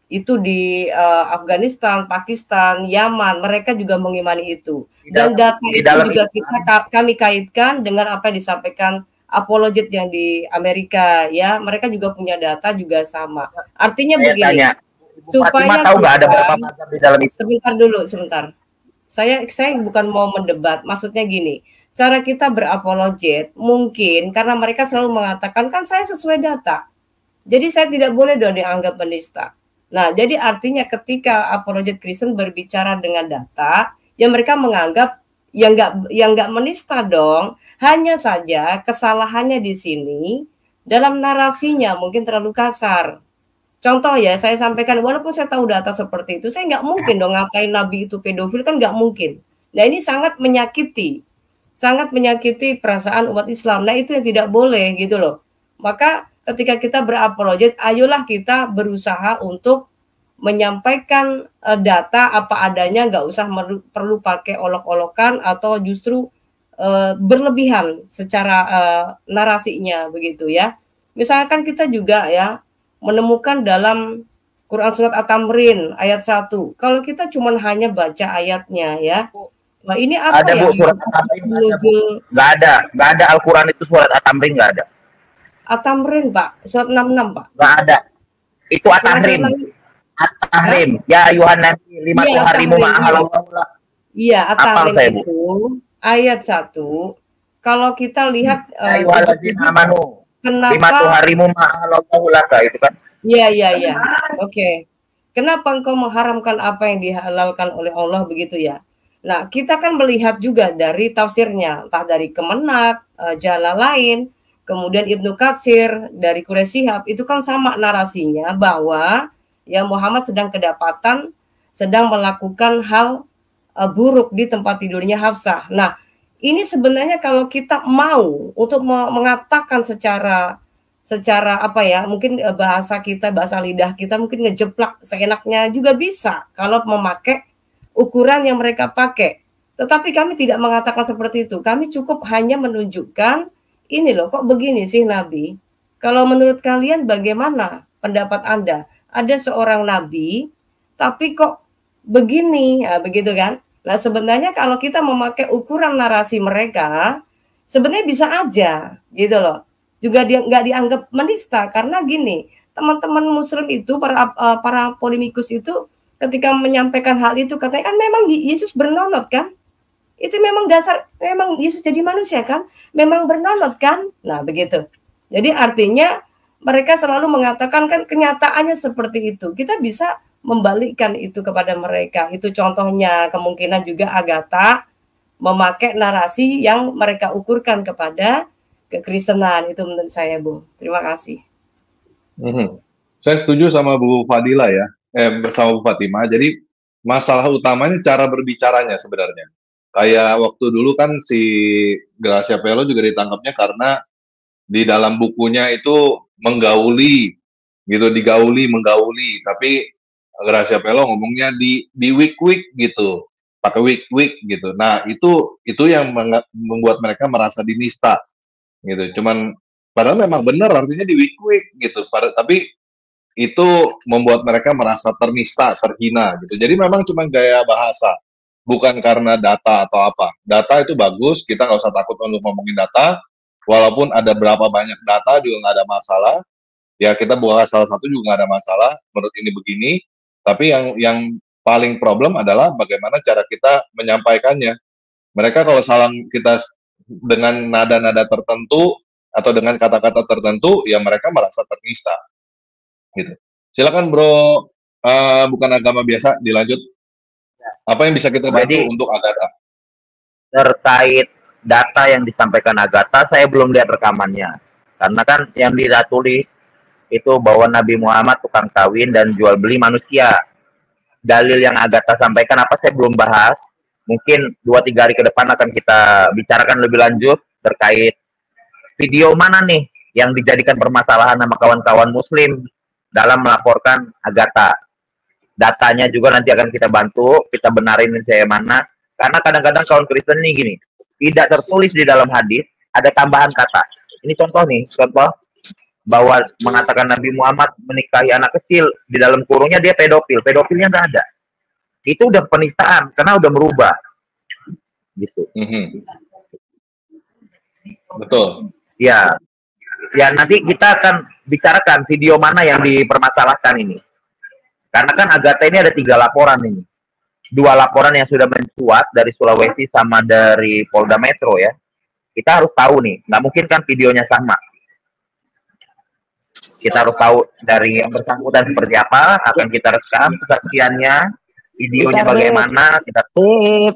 Itu di Afghanistan, Pakistan, Yaman, mereka juga mengimani itu. Dan data itu juga kami kaitkan dengan apa yang disampaikan apologet yang di Amerika, ya. Mereka juga punya data juga sama. Artinya begini, supaya tahu nggak ada berapa mazhab di dalam itu. Sebentar. Saya bukan mau mendebat, maksudnya gini. Cara kita berapologet mungkin karena mereka selalu mengatakan kan saya sesuai data. Jadi saya tidak boleh dong dianggap penista. Nah, jadi artinya ketika apologet Kristen berbicara dengan data, ya mereka menganggap yang nggak menista dong. Hanya saja kesalahannya di sini dalam narasinya mungkin terlalu kasar. Contoh ya, saya sampaikan walaupun saya tahu data seperti itu, saya nggak mungkin dong ngatain Nabi itu pedofil, kan nggak mungkin. Nah, ini sangat menyakiti perasaan umat Islam. Nah, itu yang tidak boleh gitu loh. Maka ketika kita berapologet, ayolah kita berusaha untuk menyampaikan data apa adanya, nggak usah perlu pakai olok-olokan atau justru berlebihan secara narasinya begitu ya. Misalkan kita juga ya menemukan dalam Quran surat At-Tamrin ayat 1. Kalau kita cuma hanya baca ayatnya ya. Nah, ini apa ada, ya? Bu, surat At-Tamrin nggak ada Al-Quran itu surat At-Tamrin nggak ada. At-Tamrin, Pak, surat 66, Pak. Nggak ada. Itu At-Tahrim. At-Tahrim. Ya ayuhan nabi lima harimu ma'ahalullah. Iya, At-Tahrim itu ayat 1. Kalau kita lihat kenapa harimu ma'ahalullah itu kan? Iya. Oke. Kenapa engkau mengharamkan apa yang dihalalkan oleh Allah begitu ya? Nah, kita kan melihat juga dari tafsirnya, entah dari Kemenak, Jalalain, kemudian Ibnu Katsir dari Quraisy Shihab, itu kan sama narasinya bahwa ya Muhammad sedang melakukan hal buruk di tempat tidurnya Hafsah. Nah, ini sebenarnya kalau kita mau untuk mengatakan secara apa ya, mungkin bahasa lidah kita mungkin ngejeplak seenaknya juga bisa kalau memakai ukuran yang mereka pakai. Tetapi kami tidak mengatakan seperti itu. Kami cukup hanya menunjukkan ini loh, kok begini sih Nabi? Kalau menurut kalian bagaimana pendapat Anda? Ada seorang Nabi, tapi kok begini? Nah, begitu kan? Nah, sebenarnya kalau kita memakai ukuran narasi mereka, sebenarnya bisa aja, gitu loh. Juga dia nggak dianggap menista, karena gini, teman-teman Muslim itu, para polemikus itu, ketika menyampaikan hal itu, katanya kan memang Yesus bernonot kan? Itu memang dasar, memang Yesus jadi manusia kan? Memang bernonot kan? Nah, begitu. Jadi artinya mereka selalu mengatakan kan kenyataannya seperti itu. Kita bisa membalikkan itu kepada mereka. Itu contohnya kemungkinan juga Agatha memakai narasi yang mereka ukurkan kepada kekristenan. Itu menurut saya, Bu. Terima kasih. Saya setuju sama Bu Fadila ya, sama Bu Fatimah. Jadi masalah utamanya cara berbicaranya sebenarnya. Kayak waktu dulu kan si Gracia Pelo juga ditangkapnya karena di dalam bukunya itu menggauli gitu, menggauli, tapi Gracia Pelo ngomongnya di week gitu, pakai week gitu. Nah, itu yang membuat mereka merasa dinista gitu. Cuman padahal memang benar artinya di week gitu. Tapi itu membuat mereka merasa ternista, terhina gitu. Jadi memang cuma gaya bahasa, bukan karena data atau apa. Data itu bagus, kita nggak usah takut untuk ngomongin data. Walaupun ada berapa banyak data juga nggak ada masalah. Ya kita buka salah satu juga nggak ada masalah. Menurut ini begini. Tapi yang paling problem adalah bagaimana cara kita menyampaikannya. Mereka kalau salah kita dengan nada-nada tertentu atau dengan kata-kata tertentu, ya mereka merasa ternista. Gitu. Silakan Bro, bukan agama biasa, dilanjut. Apa yang bisa kita bantu untuk Agatha? Terkait data yang disampaikan Agatha, saya belum lihat rekamannya. Karena kan yang ditulis itu bahwa Nabi Muhammad tukang kawin dan jual beli manusia. Dalil yang Agatha sampaikan apa saya belum bahas. Mungkin 2-3 hari ke depan akan kita bicarakan lebih lanjut terkait video mana nih yang dijadikan permasalahan sama kawan-kawan muslim dalam melaporkan Agatha. Datanya juga nanti akan kita bantu, kita benarin saya mana. Karena kadang-kadang kawan Kristen ini gini, tidak tertulis di dalam hadis, ada tambahan kata. Ini contoh bahwa mengatakan Nabi Muhammad menikahi anak kecil, di dalam kurungnya dia pedofil. Pedofilnya nggak ada. Itu udah penistaan, karena udah merubah. Gitu. Betul. Ya, nanti kita akan bicarakan video mana yang dipermasalahkan ini. Karena kan Agatha ini ada 3 laporan ini. 2 laporan yang sudah mencuat dari Sulawesi sama dari Polda Metro ya. Kita harus tahu nih, nggak mungkin kan videonya sama. Kita harus tahu dari yang bersangkutan seperti apa, akan kita rekam kesaksiannya, videonya bentar, bagaimana.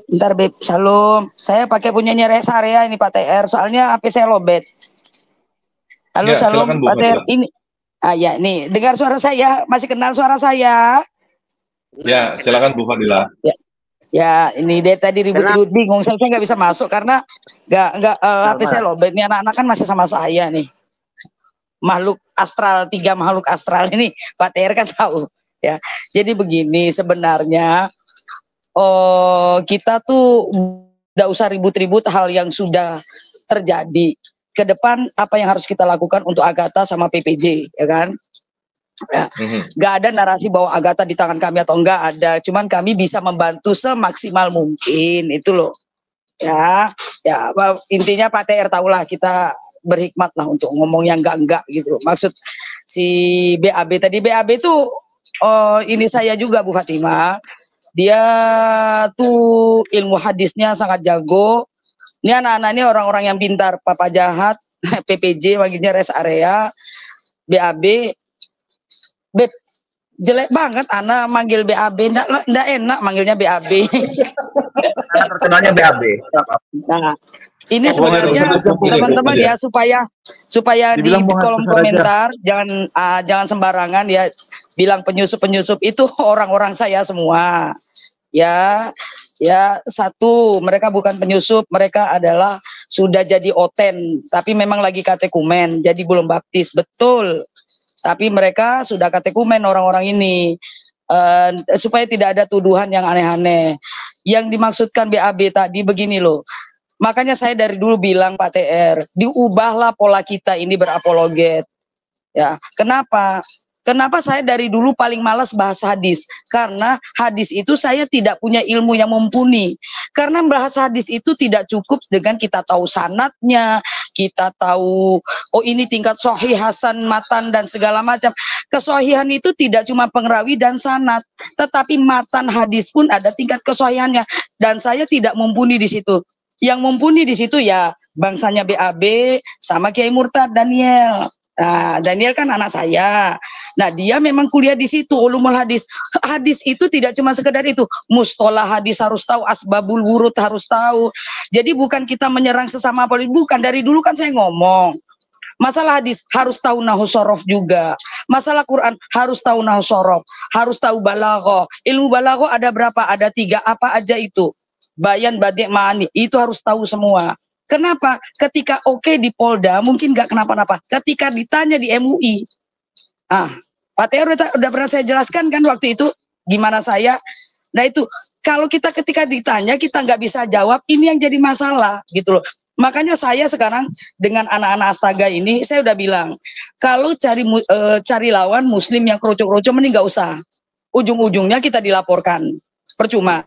Bentar Beb, Shalom. Saya pakai punyanya Rest Area ini Pak TR, soalnya HP saya lobet. Halo ya, Shalom Pak TR, ini. Ya, nih, dengar suara saya, masih kenal suara saya? Ya, silakan Bu Fadila. Ya, ini dia tadi ribut-ribut bingung, saya nggak bisa masuk karena nggak HP saya lobet. Ini anak-anak kan masih sama saya nih. Makhluk astral, 3 makhluk astral ini Pak TR kan tahu ya. Jadi begini sebenarnya kita tuh nggak usah ribut-ribut hal yang sudah terjadi. Ke depan apa yang harus kita lakukan untuk Agatha sama PPJ ya kan? Ya, nggak ada narasi bahwa Agatha di tangan kami atau enggak ada, cuman kami bisa membantu semaksimal mungkin itu loh. Ya, intinya Pak TR tahulah kita berhikmat lah untuk ngomong yang enggak gitu. Maksud si BAB tadi, BAB tuh ini saya juga Bu Fatima. Dia tuh ilmu hadisnya sangat jago. Ini anak-anak ini orang-orang yang pintar, Papa Jahat, PPJ manggilnya Rest Area, BAB. Beb, jelek banget anak manggil BAB, ndak enak manggilnya BAB. Karena terkenalnya BAB. Nah, ini sebenarnya teman-teman ya supaya di kolom komentar jangan sembarangan ya bilang penyusup itu orang-orang saya semua. Ya, satu, mereka bukan penyusup, mereka adalah sudah jadi oten, tapi memang lagi katekumen, jadi belum baptis, betul. Tapi mereka sudah katekumen orang-orang ini, supaya tidak ada tuduhan yang aneh-aneh. Yang dimaksudkan BAB tadi begini loh, makanya saya dari dulu bilang Pak TR, diubahlah pola kita ini berapologet. Ya, kenapa? Kenapa saya dari dulu paling malas bahas hadis? Karena hadis itu saya tidak punya ilmu yang mumpuni. Karena bahas hadis itu tidak cukup dengan kita tahu sanadnya, kita tahu ini tingkat sahih, hasan, matan dan segala macam. Kesahihan itu tidak cuma pengerawi dan sanad, tetapi matan hadis pun ada tingkat kesahihannya. Dan saya tidak mumpuni di situ. Yang mumpuni di situ ya bangsanya BAB sama Kiai Murtad Daniel. Nah, Daniel kan anak saya. Nah, dia memang kuliah di situ, ulumul hadis. Hadis itu tidak cuma sekedar itu. Mustolah hadis harus tahu, asbabul wurud harus tahu. Jadi bukan kita menyerang sesama politik, bukan. Dari dulu kan saya ngomong. Masalah hadis harus tahu nahwu sorof juga. Masalah Quran harus tahu nahwu sorof, harus tahu balaghah. Ilmu balaghah ada berapa? Ada 3, apa aja itu? Bayan Badik Mani, itu harus tahu semua. Kenapa? Ketika di Polda mungkin nggak kenapa-napa. Ketika ditanya di MUI, Pak TR udah pernah saya jelaskan kan waktu itu gimana saya. Nah itu kalau kita ketika ditanya kita nggak bisa jawab, ini yang jadi masalah gitu loh. Makanya saya sekarang dengan anak-anak Astaga ini saya udah bilang kalau cari lawan Muslim yang kroco-kroco mending nggak usah. Ujung-ujungnya kita dilaporkan, percuma.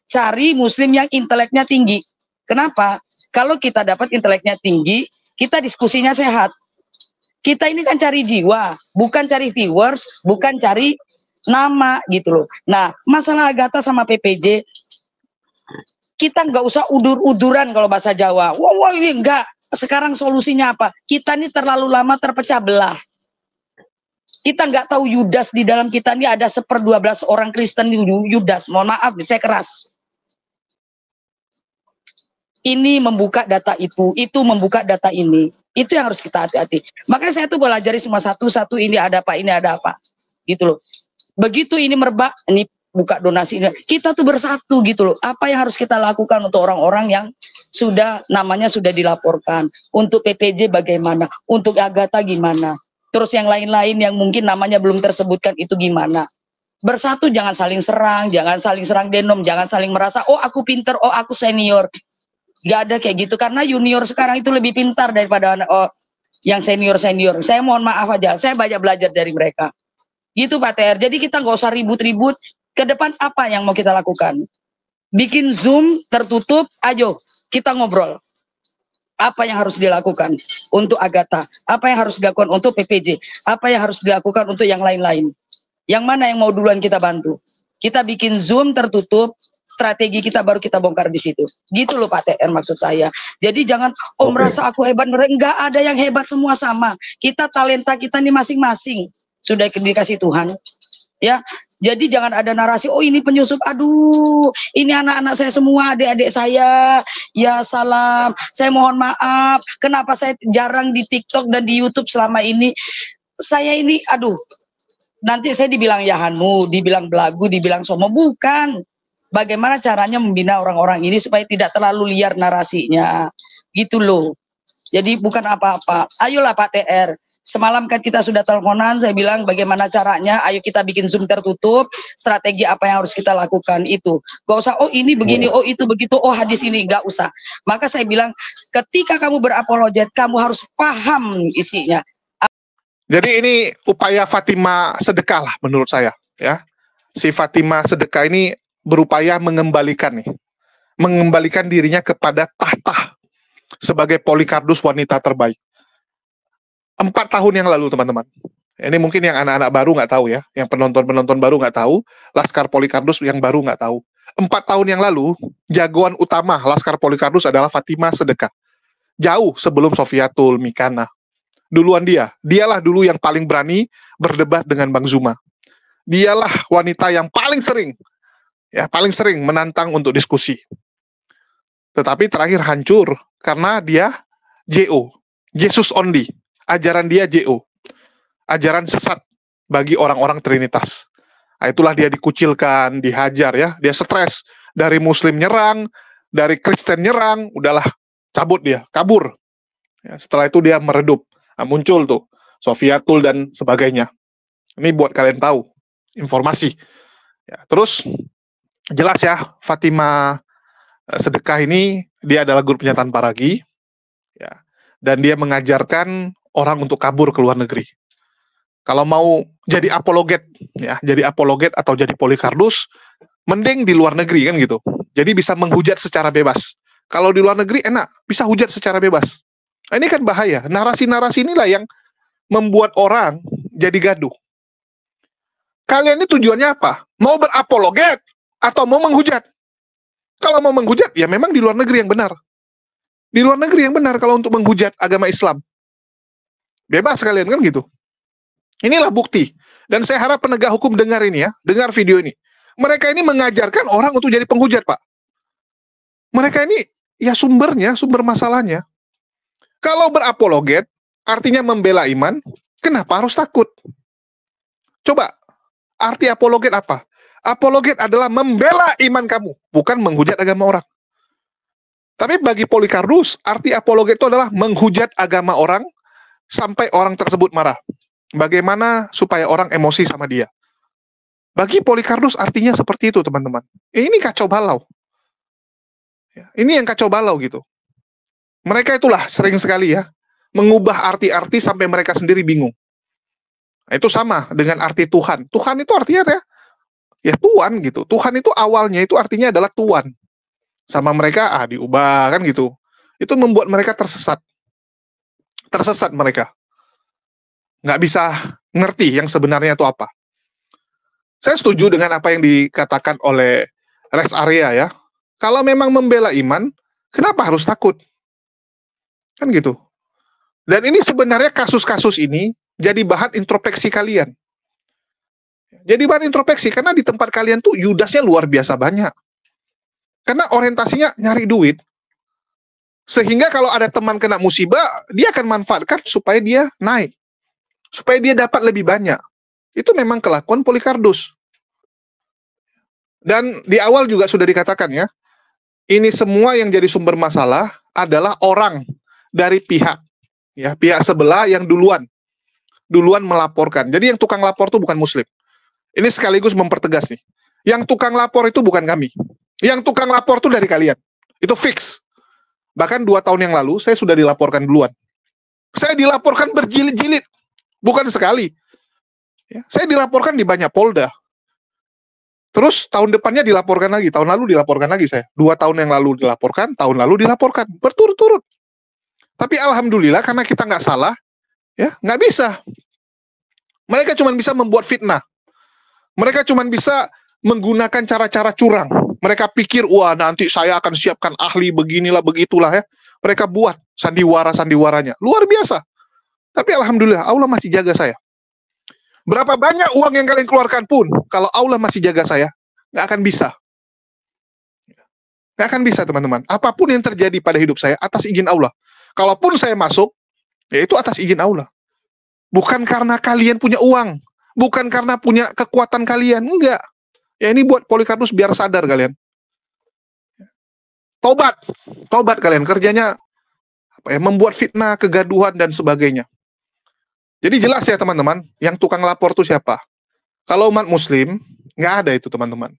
Cari Muslim yang inteleknya tinggi. Kenapa? Kalau kita dapat inteleknya tinggi, kita diskusinya sehat. Kita ini kan cari jiwa, bukan cari viewers, bukan cari nama gitu loh. Nah, masalah Agatha sama PPJ, kita nggak usah udur-uduran kalau bahasa Jawa. Wah ini enggak. Sekarang solusinya apa? Kita ini terlalu lama terpecah belah. Kita nggak tahu Yudas di dalam kita ini ada 1/12 orang Kristen Yudas. Mohon maaf, saya keras. Ini membuka data itu membuka data ini. Itu yang harus kita hati-hati. Makanya saya tuh pelajari semua satu-satu ini ada apa, gitu loh. Begitu ini merebak, ini buka donasi ini. Kita tuh bersatu gitu loh. Apa yang harus kita lakukan untuk orang-orang yang namanya sudah dilaporkan? Untuk PPJ bagaimana? Untuk Agatha gimana? Terus yang lain-lain yang mungkin namanya belum tersebutkan itu gimana? Bersatu, jangan saling serang denom, jangan saling merasa oh aku pinter, oh aku senior. Gak ada kayak gitu karena junior sekarang itu lebih pintar daripada yang senior. Saya mohon maaf aja, saya banyak belajar dari mereka. Gitu Pak TR. Jadi kita nggak usah ribut-ribut. Ke depan apa yang mau kita lakukan? Bikin Zoom tertutup, ayo kita ngobrol. Apa yang harus dilakukan untuk Agatha? Apa yang harus dilakukan untuk PPJ? Apa yang harus dilakukan untuk yang lain-lain? Yang mana yang mau duluan kita bantu? Kita bikin Zoom tertutup, strategi kita baru kita bongkar di situ. Gitu loh Pak TR maksud saya. Jadi jangan merasa aku hebat, enggak ada yang hebat, semua sama. Kita talenta kita nih masing-masing sudah dikasih Tuhan. Ya, jadi jangan ada narasi oh ini penyusup, aduh ini anak-anak saya semua, adik-adik saya, ya salam, saya mohon maaf kenapa saya jarang di TikTok dan di YouTube selama ini. Saya ini aduh nanti saya dibilang Yahanu, dibilang belagu, dibilang somo. Bukan, bagaimana caranya membina orang-orang ini supaya tidak terlalu liar narasinya gitu loh. Jadi bukan apa-apa. Ayolah Pak TR, semalam kan kita sudah teleponan, saya bilang bagaimana caranya, ayo kita bikin Zoom tertutup, strategi apa yang harus kita lakukan itu. Gak usah, oh ini begini, oh itu begitu, oh hadis ini, gak usah. Maka saya bilang, ketika kamu berapologet, kamu harus paham isinya. Jadi ini upaya Fatima sedekah lah menurut saya. Ya, si Fatima sedekah ini berupaya mengembalikan dirinya kepada tahta sebagai Polycardus wanita terbaik. 4 tahun yang lalu teman-teman. Ini mungkin yang anak-anak baru nggak tahu ya, yang penonton-penonton baru nggak tahu, Laskar Polycardus yang baru nggak tahu. 4 tahun yang lalu, jagoan utama Laskar Polycardus adalah Fatima Sedekah. Jauh sebelum Sofiatul Mikana. Duluan dialah dulu yang paling berani berdebat dengan Bang Zuma. Dialah wanita yang paling sering menantang untuk diskusi. Tetapi terakhir hancur karena dia JO, Jesus only. Ajaran dia JO, ajaran sesat bagi orang-orang Trinitas. Nah, itulah dia dikucilkan, dihajar ya, dia stres dari Muslim nyerang, dari Kristen nyerang, udahlah cabut dia, kabur. Ya, setelah itu dia meredup. Nah, muncul tuh Sofiatul dan sebagainya. Ini buat kalian tahu informasi. Ya, terus jelas ya Fatima Sedekah ini dia adalah guru penyataan paragi, ya, dan dia mengajarkan orang untuk kabur ke luar negeri. Kalau mau jadi apologet, ya, jadi apologet atau jadi Polycardus, mending di luar negeri kan gitu. Jadi bisa menghujat secara bebas. Kalau di luar negeri enak, bisa hujat secara bebas. Nah, ini kan bahaya. Narasi-narasi inilah yang membuat orang jadi gaduh. Kalian ini tujuannya apa? Mau berapologet atau mau menghujat? Kalau mau menghujat, ya memang di luar negeri yang benar. Di luar negeri yang benar kalau untuk menghujat agama Islam. Bebas kalian kan gitu. Inilah bukti. Dan saya harap penegak hukum dengar ini ya, dengar video ini. Mereka ini mengajarkan orang untuk jadi penghujat, Pak. Mereka ini ya sumber masalahnya. Kalau berapologet, artinya membela iman, kenapa harus takut? Coba, arti apologet apa? Apologet adalah membela iman kamu, bukan menghujat agama orang. Tapi bagi Polycarpus, arti apologet itu adalah menghujat agama orang sampai orang tersebut marah. Bagaimana supaya orang emosi sama dia. Bagi Polycarpus artinya seperti itu, teman-teman. Ini kacau balau. Ini yang kacau balau gitu. Mereka itulah sering sekali ya, mengubah arti-arti sampai mereka sendiri bingung. Nah, itu sama dengan arti Tuhan. Tuhan itu artinya ya Tuhan gitu. Tuhan itu awalnya itu artinya adalah Tuhan. Sama mereka diubah kan gitu. Itu membuat mereka tersesat. Tersesat mereka. Nggak bisa ngerti yang sebenarnya itu apa. Saya setuju dengan apa yang dikatakan oleh rest area ya. Kalau memang membela iman, kenapa harus takut? Kan gitu. Dan ini sebenarnya kasus-kasus ini jadi bahan introspeksi kalian. Jadi bahan introspeksi karena di tempat kalian tuh Yudasnya luar biasa banyak. Karena orientasinya nyari duit. Sehingga kalau ada teman kena musibah, dia akan manfaatkan supaya dia naik. Supaya dia dapat lebih banyak. Itu memang kelakuan Polycarpus. Dan di awal juga sudah dikatakan ya, ini semua yang jadi sumber masalah adalah orang dari pihak sebelah yang duluan melaporkan. Jadi yang tukang lapor itu bukan Muslim. Ini sekaligus mempertegas nih. Yang tukang lapor itu bukan kami. Yang tukang lapor itu dari kalian. Itu fix. Bahkan 2 tahun yang lalu saya sudah dilaporkan duluan. Saya dilaporkan berjilid-jilid, bukan sekali. Ya, saya dilaporkan di banyak polda. Terus tahun depannya dilaporkan lagi, tahun lalu dilaporkan lagi saya. 2 tahun yang lalu dilaporkan, tahun lalu dilaporkan, berturut-turut. Tapi alhamdulillah karena kita nggak salah, ya nggak bisa. Mereka cuma bisa membuat fitnah. Mereka cuma bisa menggunakan cara-cara curang. Mereka pikir, wah nanti saya akan siapkan ahli beginilah begitulah ya. Mereka buat sandiwara-sandiwaranya. Luar biasa. Tapi alhamdulillah Allah masih jaga saya. Berapa banyak uang yang kalian keluarkan pun, kalau Allah masih jaga saya, nggak akan bisa. Nggak akan bisa, teman-teman. Apapun yang terjadi pada hidup saya, atas izin Allah. Kalaupun saya masuk, ya itu atas izin Allah. Bukan karena kalian punya uang. Bukan karena punya kekuatan kalian. Enggak. Ya ini buat Polycarpus biar sadar kalian. Tobat. Tobat kalian. Kerjanya membuat fitnah, kegaduhan, dan sebagainya. Jadi jelas ya teman-teman, yang tukang lapor itu siapa? Kalau umat muslim, nggak ada itu teman-teman.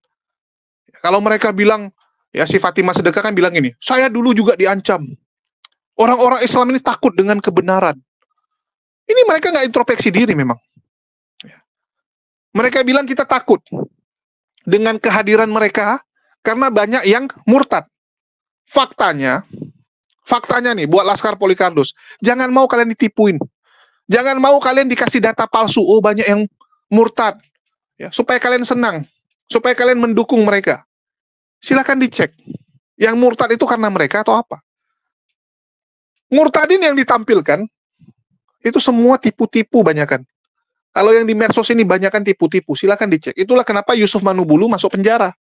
Kalau mereka bilang, ya si Fatimah Sedekah kan bilang ini, saya dulu juga diancam. Orang-orang Islam ini takut dengan kebenaran. Ini mereka nggak introspeksi diri memang. Mereka bilang kita takut dengan kehadiran mereka karena banyak yang murtad. Faktanya nih buat Laskar Polycarpus, jangan mau kalian ditipuin. Jangan mau kalian dikasih data palsu, oh banyak yang murtad. Ya, supaya kalian senang, supaya kalian mendukung mereka. Silakan dicek. Yang murtad itu karena mereka atau apa? Murtadin yang ditampilkan, itu semua tipu-tipu banyakan. Kalau yang di medsos ini banyakan tipu-tipu, silakan dicek. Itulah kenapa Yusuf Manubulu masuk penjara.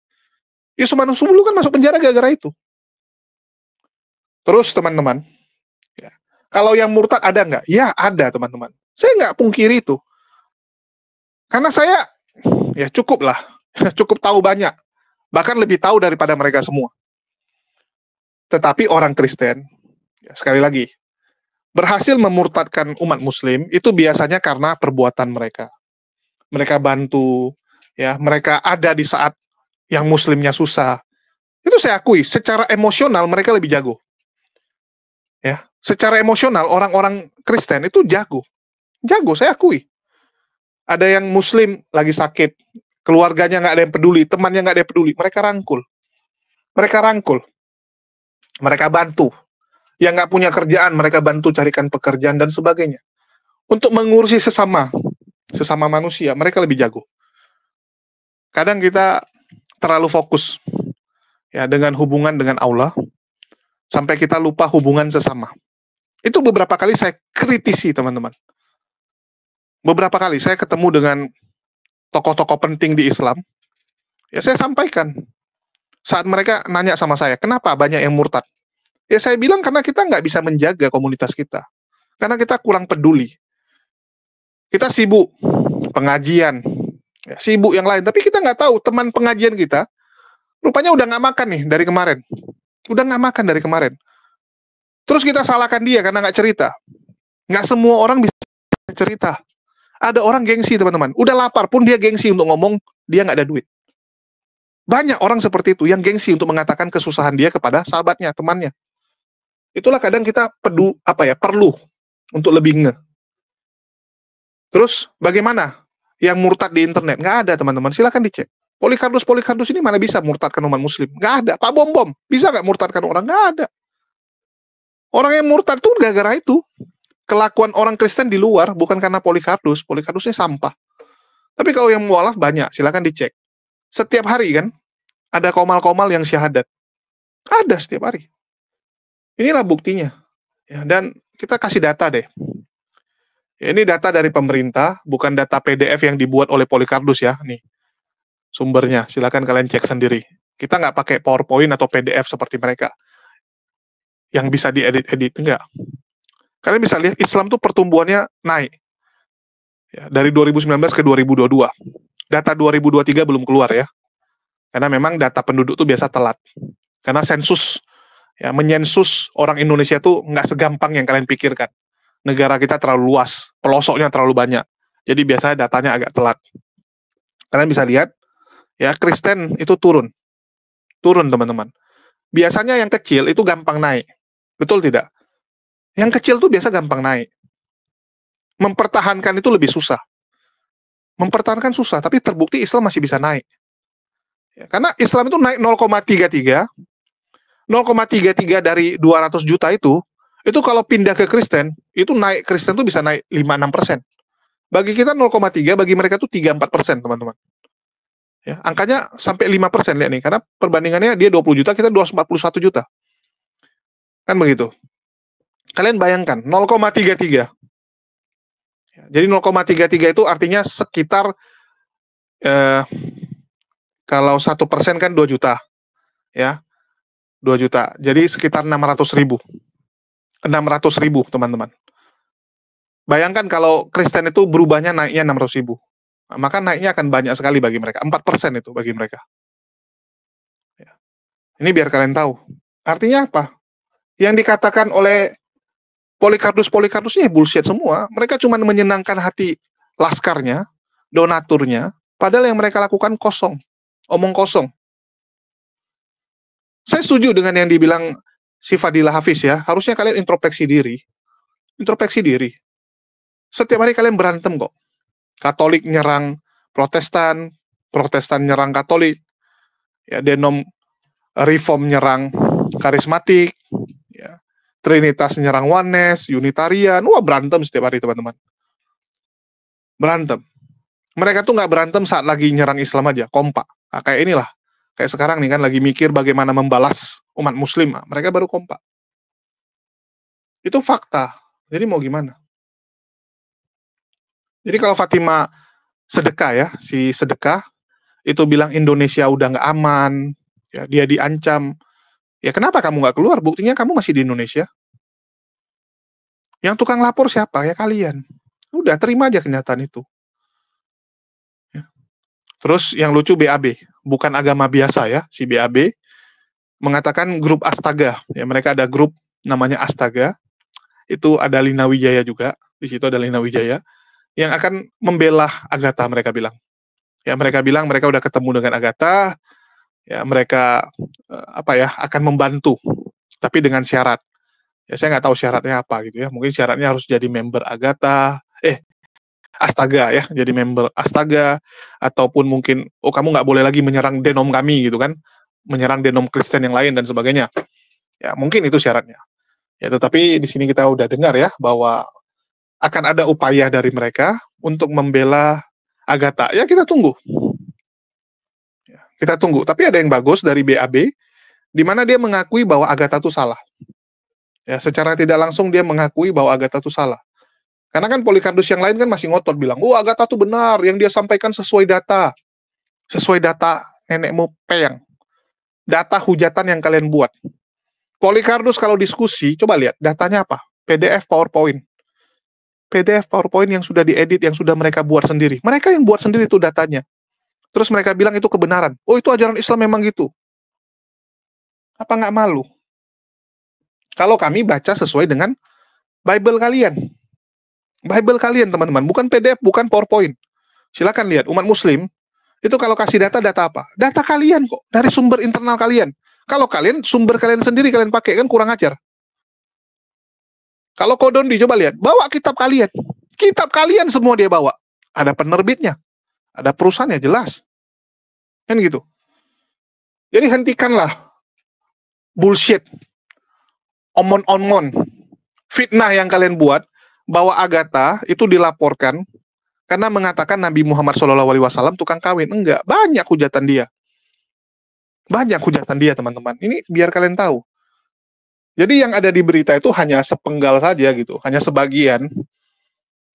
Yusuf Manubulu kan masuk penjara gara-gara itu. Terus teman-teman, ya, kalau yang murtad ada nggak? Ya ada teman-teman. Saya nggak pungkiri itu. Karena saya ya cukup lah, cukup tahu banyak. Bahkan lebih tahu daripada mereka semua. Tetapi orang Kristen, ya, sekali lagi, berhasil memurtadkan umat muslim itu biasanya karena perbuatan mereka. Mereka bantu, ya, mereka ada di saat yang muslimnya susah. Itu saya akui, secara emosional mereka lebih jago. Ya, secara emosional orang-orang Kristen itu jago. Jago, saya akui. Ada yang muslim lagi sakit, keluarganya nggak ada yang peduli, temannya nggak ada yang peduli, mereka rangkul. Mereka rangkul. Mereka bantu. Yang nggak punya kerjaan, mereka bantu carikan pekerjaan dan sebagainya. Untuk mengurusi sesama manusia, mereka lebih jago. Kadang kita terlalu fokus ya dengan hubungan dengan Allah, sampai kita lupa hubungan sesama. Itu beberapa kali saya kritisi, teman-teman. Beberapa kali saya ketemu dengan tokoh-tokoh penting di Islam, ya saya sampaikan. Saat mereka nanya sama saya, kenapa banyak yang murtad? Ya saya bilang karena kita nggak bisa menjaga komunitas kita. Karena kita kurang peduli. Kita sibuk pengajian, Ya, sibuk yang lain. Tapi kita nggak tahu teman pengajian kita rupanya udah nggak makan nih dari kemarin. Udah nggak makan dari kemarin. Terus kita salahkan dia karena nggak cerita. Nggak semua orang bisa cerita. Ada orang gengsi, teman-teman. Udah lapar pun dia gengsi untuk ngomong dia nggak ada duit. Banyak orang seperti itu yang gengsi untuk mengatakan kesusahan dia kepada sahabatnya, temannya. Itulah kadang kita perlu untuk lebih nge. Terus bagaimana yang murtad di internet? Nggak ada, teman-teman. Silakan dicek. Polikardus ini mana bisa murtadkan umat muslim? Nggak ada. Pak Bom bisa nggak murtadkan orang? Nggak ada. Orang yang murtad tuh gara-gara itu. Kelakuan orang Kristen di luar bukan karena Polikardus. Polikardusnya sampah. Tapi kalau yang mualaf banyak, silakan dicek. Setiap hari kan ada komal-komal yang syahadat. Ada setiap hari. Inilah buktinya. Ya, dan kita kasih data deh. Ya, ini data dari pemerintah, bukan data PDF yang dibuat oleh Polikardus ya. Nih sumbernya, silakan kalian cek sendiri. Kita nggak pakai PowerPoint atau PDF seperti mereka yang bisa diedit-edit, enggak. Kalian bisa lihat Islam tuh pertumbuhannya naik. Ya, dari 2019 ke 2022. Data 2023 belum keluar ya. Karena memang data penduduk tuh biasa telat. Karena sensus, ya, menyensus orang Indonesia tuh nggak segampang yang kalian pikirkan. Negara kita terlalu luas, pelosoknya terlalu banyak. Jadi biasanya datanya agak telat. Kalian bisa lihat, ya, Kristen itu turun. Turun, teman-teman. Biasanya yang kecil itu gampang naik. Betul tidak? Yang kecil tuh biasa gampang naik. Mempertahankan itu lebih susah. Mempertahankan susah, tapi terbukti Islam masih bisa naik. Ya, karena Islam itu naik 0,33. 0,33 dari 200 juta itu kalau pindah ke Kristen, itu naik Kristen tuh bisa naik 5-6%. Bagi kita 0,3, bagi mereka tuh 3-4%, teman-teman. Ya, angkanya sampai 5%, lihat nih. Karena perbandingannya dia 20 juta, kita 241 juta. Kan begitu. Kalian bayangkan, 0,33. Jadi 0,33 itu artinya sekitar, kalau 1% kan 2 juta. Ya, 2 juta. Jadi sekitar 600 ribu. 600 ribu, teman-teman. Bayangkan kalau Kristen itu berubahnya naiknya 600 ribu. Maka naiknya akan banyak sekali bagi mereka. 4% itu bagi mereka. Ya. Ini biar kalian tahu. Artinya apa? Yang dikatakan oleh Polikardusnya bullshit semua. Mereka cuma menyenangkan hati laskarnya, donaturnya, padahal yang mereka lakukan kosong. Omong kosong. Saya setuju dengan yang dibilang si Fadilah Hafiz ya. Harusnya kalian introspeksi diri. Introspeksi diri. Setiap hari kalian berantem kok. Katolik nyerang Protestan, Protestan nyerang Katolik, ya, Denom Reform nyerang Karismatik, ya, Trinitas nyerang Oneness, Unitarian. Wah, berantem setiap hari, teman-teman. Berantem. Mereka tuh nggak berantem saat lagi nyerang Islam aja, kompak. Nah, kayak inilah. Kayak sekarang nih kan lagi mikir bagaimana membalas umat muslim. Nah, mereka baru kompak. Itu fakta. Jadi mau gimana? Jadi kalau Fatima sedekah ya, si sedekah itu bilang Indonesia udah nggak aman, ya, dia diancam. Ya kenapa kamu nggak keluar? Buktinya kamu masih di Indonesia. Yang tukang lapor siapa? Ya kalian. Udah terima aja kenyataan itu. Ya. Terus yang lucu BAB, bukan agama biasa ya, si BAB mengatakan grup Astaga. Ya, mereka ada grup namanya Astaga. Itu ada Lina Wijaya juga. Di situ ada Lina Wijaya yang akan membela Agatha, mereka bilang. Ya, mereka bilang mereka udah ketemu dengan Agatha, ya mereka akan membantu, tapi dengan syarat. Ya saya nggak tahu syaratnya apa gitu ya. Mungkin syaratnya harus jadi member Agatha, Astaga ya, jadi member Astaga, ataupun mungkin kamu nggak boleh lagi menyerang denom kami gitu kan, menyerang denom Kristen yang lain dan sebagainya. Ya mungkin itu syaratnya. Ya tetapi di sini kita udah dengar ya bahwa akan ada upaya dari mereka untuk membela Agatha. Ya kita tunggu. Ya, kita tunggu. Tapi ada yang bagus dari BAB, di mana dia mengakui bahwa Agatha itu salah. Ya, secara tidak langsung dia mengakui bahwa Agatha itu salah. Karena kan Polikardus yang lain kan masih ngotot bilang, Agatha itu benar, yang dia sampaikan sesuai data. Sesuai data nenekmu peyang. Data hujatan yang kalian buat. Polikardus kalau diskusi, coba lihat datanya apa? PDF PowerPoint. PDF PowerPoint yang sudah diedit, yang sudah mereka buat sendiri. Mereka yang buat sendiri itu datanya. terus mereka bilang itu kebenaran. Oh, itu ajaran Islam memang gitu. Apa nggak malu? Kalau kami baca sesuai dengan Bible kalian. Bible kalian, teman-teman. Bukan PDF, bukan PowerPoint. Silakan lihat, umat muslim, itu kalau kasih data apa? Data kalian kok, dari sumber internal kalian. Kalau kalian, sumber kalian sendiri kalian pakai, kan kurang ajar. Kalau Kodondi, coba lihat, bawa kitab kalian. Kitab kalian semua dia bawa. Ada penerbitnya. Ada perusahaannya, jelas. Kan gitu. Jadi hentikanlah bullshit, omon-omon, fitnah yang kalian buat, bahwa Agatha itu dilaporkan karena mengatakan Nabi Muhammad SAW tukang kawin. Enggak, banyak hujatan dia. Banyak hujatan dia, teman-teman. Ini biar kalian tahu. Jadi yang ada di berita itu hanya sepenggal saja gitu, hanya sebagian.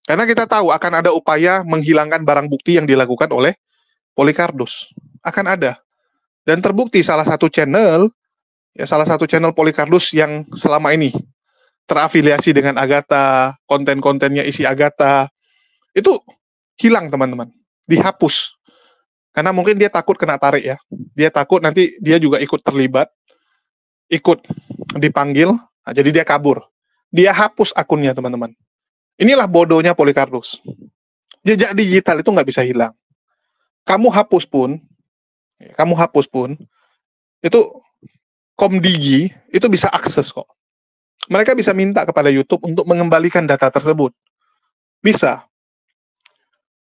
Karena kita tahu akan ada upaya menghilangkan barang bukti yang dilakukan oleh Polycardos. Akan ada. Dan terbukti salah satu channel Polycardos yang selama ini terafiliasi dengan Agatha, konten-kontennya isi Agatha, itu hilang, teman-teman. Dihapus. Karena mungkin dia takut kena tarik ya. Dia takut nanti dia juga ikut terlibat, ikut dipanggil, nah, jadi dia kabur. Dia hapus akunnya, teman-teman. Inilah bodohnya Polycardos. Jejak digital itu nggak bisa hilang. Kamu hapus pun, itu Komdigi itu bisa akses kok. Mereka bisa minta kepada YouTube untuk mengembalikan data tersebut. Bisa.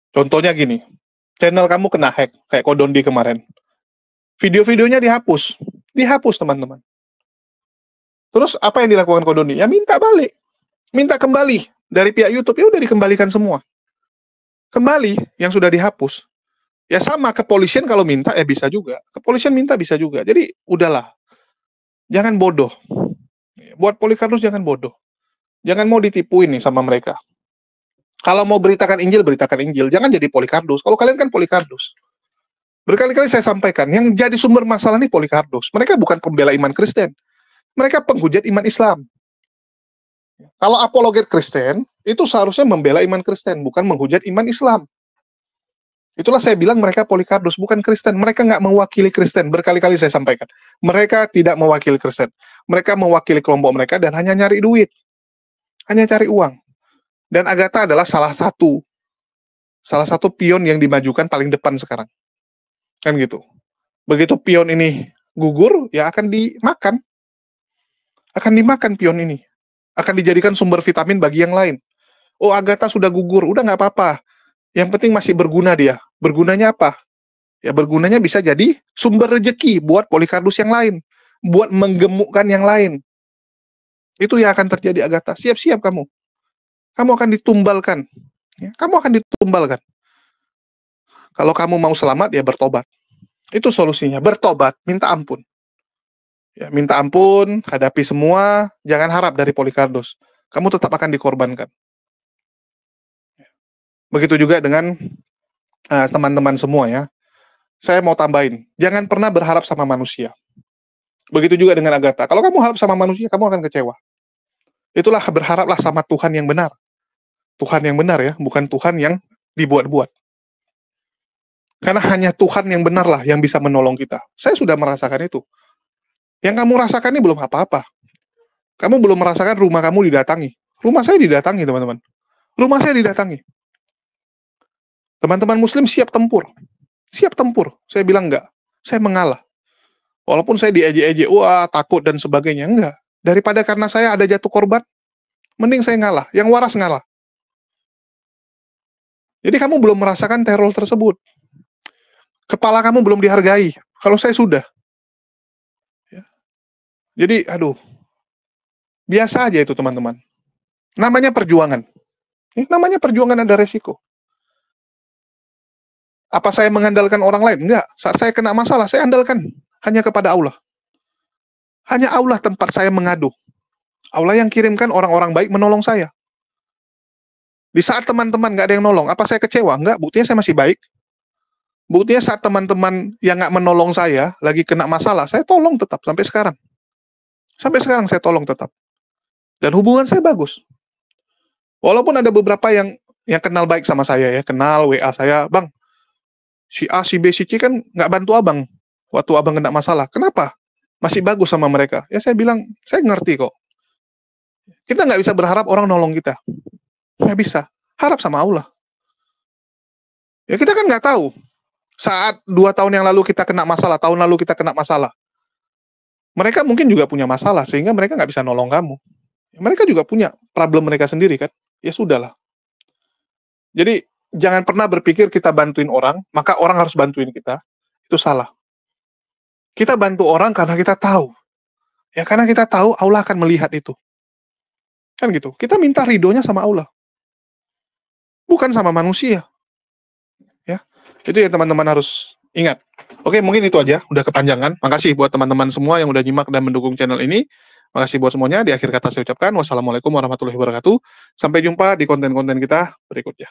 Contohnya gini, channel kamu kena hack, kayak Kodondi kemarin. Video-videonya dihapus. Dihapus, teman-teman. Terus apa yang dilakukan Kodondi? Ya minta balik. Minta kembali dari pihak YouTube. Ya udah dikembalikan semua. Kembali yang sudah dihapus. Ya sama, kepolisian kalau minta, ya bisa juga. Kepolisian minta bisa juga. Jadi udahlah. Jangan bodoh. Buat Polycardos jangan bodoh. Jangan mau ditipuin nih sama mereka. Kalau mau beritakan Injil, beritakan Injil. Jangan jadi Polycardos. Kalau kalian kan Polycardos. Berkali-kali saya sampaikan, yang jadi sumber masalah ini Polycardos. Mereka bukan pembela iman Kristen. Mereka penghujat iman Islam. Kalau apologet Kristen, itu seharusnya membela iman Kristen, bukan menghujat iman Islam. Itulah saya bilang mereka Polycardos, bukan Kristen. Mereka nggak mewakili Kristen. Berkali-kali saya sampaikan. Mereka tidak mewakili Kristen. Mereka mewakili kelompok mereka dan hanya nyari duit. Hanya cari uang. Dan Agatha adalah salah satu pion yang dimajukan paling depan sekarang. Kan gitu. Begitu pion ini gugur, ya akan dimakan. Akan dimakan pion ini. Akan dijadikan sumber vitamin bagi yang lain. Oh, Agatha sudah gugur, udah nggak apa-apa. Yang penting masih berguna dia. Bergunanya apa? Ya bergunanya bisa jadi sumber rejeki buat Polycardos yang lain. Buat menggemukkan yang lain. Itu yang akan terjadi, Agatha. Siap-siap kamu. Kamu akan ditumbalkan. Ya, kamu akan ditumbalkan. Kalau kamu mau selamat, ya bertobat. Itu solusinya. Bertobat, minta ampun. Ya, minta ampun, hadapi semua, jangan harap dari Polycardos. Kamu tetap akan dikorbankan. Begitu juga dengan teman-teman semua ya. Saya mau tambahin, jangan pernah berharap sama manusia. Begitu juga dengan Agatha. Kalau kamu harap sama manusia, kamu akan kecewa. Itulah, berharaplah sama Tuhan yang benar. Tuhan yang benar ya, bukan Tuhan yang dibuat-buat. Karena hanya Tuhan yang benarlah yang bisa menolong kita. Saya sudah merasakan itu. Yang kamu rasakan ini belum apa-apa. Kamu belum merasakan rumah kamu didatangi. Rumah saya didatangi, teman-teman. Rumah saya didatangi. Teman-teman muslim siap tempur. Siap tempur. Saya bilang enggak. Saya mengalah. Walaupun saya diejek-ejek, wah takut dan sebagainya. Enggak. Daripada karena saya ada jatuh korban, mending saya ngalah. Yang waras ngalah. Jadi kamu belum merasakan teror tersebut. Kepala kamu belum dihargai. Kalau saya sudah. Ya. Jadi, aduh. Biasa aja itu, teman-teman. Namanya perjuangan. Namanya perjuangan, ada resiko. Apa saya mengandalkan orang lain? Enggak. Saat saya kena masalah, saya andalkan hanya kepada Allah. Hanya Allah tempat saya mengadu. Allah yang kirimkan orang-orang baik menolong saya. Di saat teman-teman nggak ada yang nolong, apa saya kecewa? Enggak, buktinya saya masih baik. Buktinya saat teman-teman yang nggak menolong saya, lagi kena masalah, saya tolong tetap sampai sekarang. Sampai sekarang saya tolong tetap. Dan hubungan saya bagus. Walaupun ada beberapa yang kenal baik sama saya ya, kenal WA saya, Bang, Si A, si B, si C kan nggak bantu abang waktu abang kena masalah. Kenapa? Masih bagus sama mereka. Ya saya bilang, saya ngerti kok. Kita nggak bisa berharap orang nolong kita. Nggak bisa. Harap sama Allah. Ya kita kan nggak tahu. Saat 2 tahun yang lalu kita kena masalah, tahun lalu kita kena masalah. Mereka mungkin juga punya masalah, sehingga mereka nggak bisa nolong kamu. Mereka juga punya problem mereka sendiri kan. Ya sudahlah. Jadi, jangan pernah berpikir kita bantuin orang, maka orang harus bantuin kita. Itu salah. Kita bantu orang karena kita tahu. Ya karena kita tahu Allah akan melihat itu. Kan gitu. Kita minta ridhonya sama Allah. Bukan sama manusia. Ya. Itu ya teman-teman harus ingat. Oke, mungkin itu aja. Udah kepanjangan. Makasih buat teman-teman semua yang udah nyimak dan mendukung channel ini. Makasih buat semuanya. Di akhir kata saya ucapkan wassalamualaikum warahmatullahi wabarakatuh. Sampai jumpa di konten-konten kita berikutnya.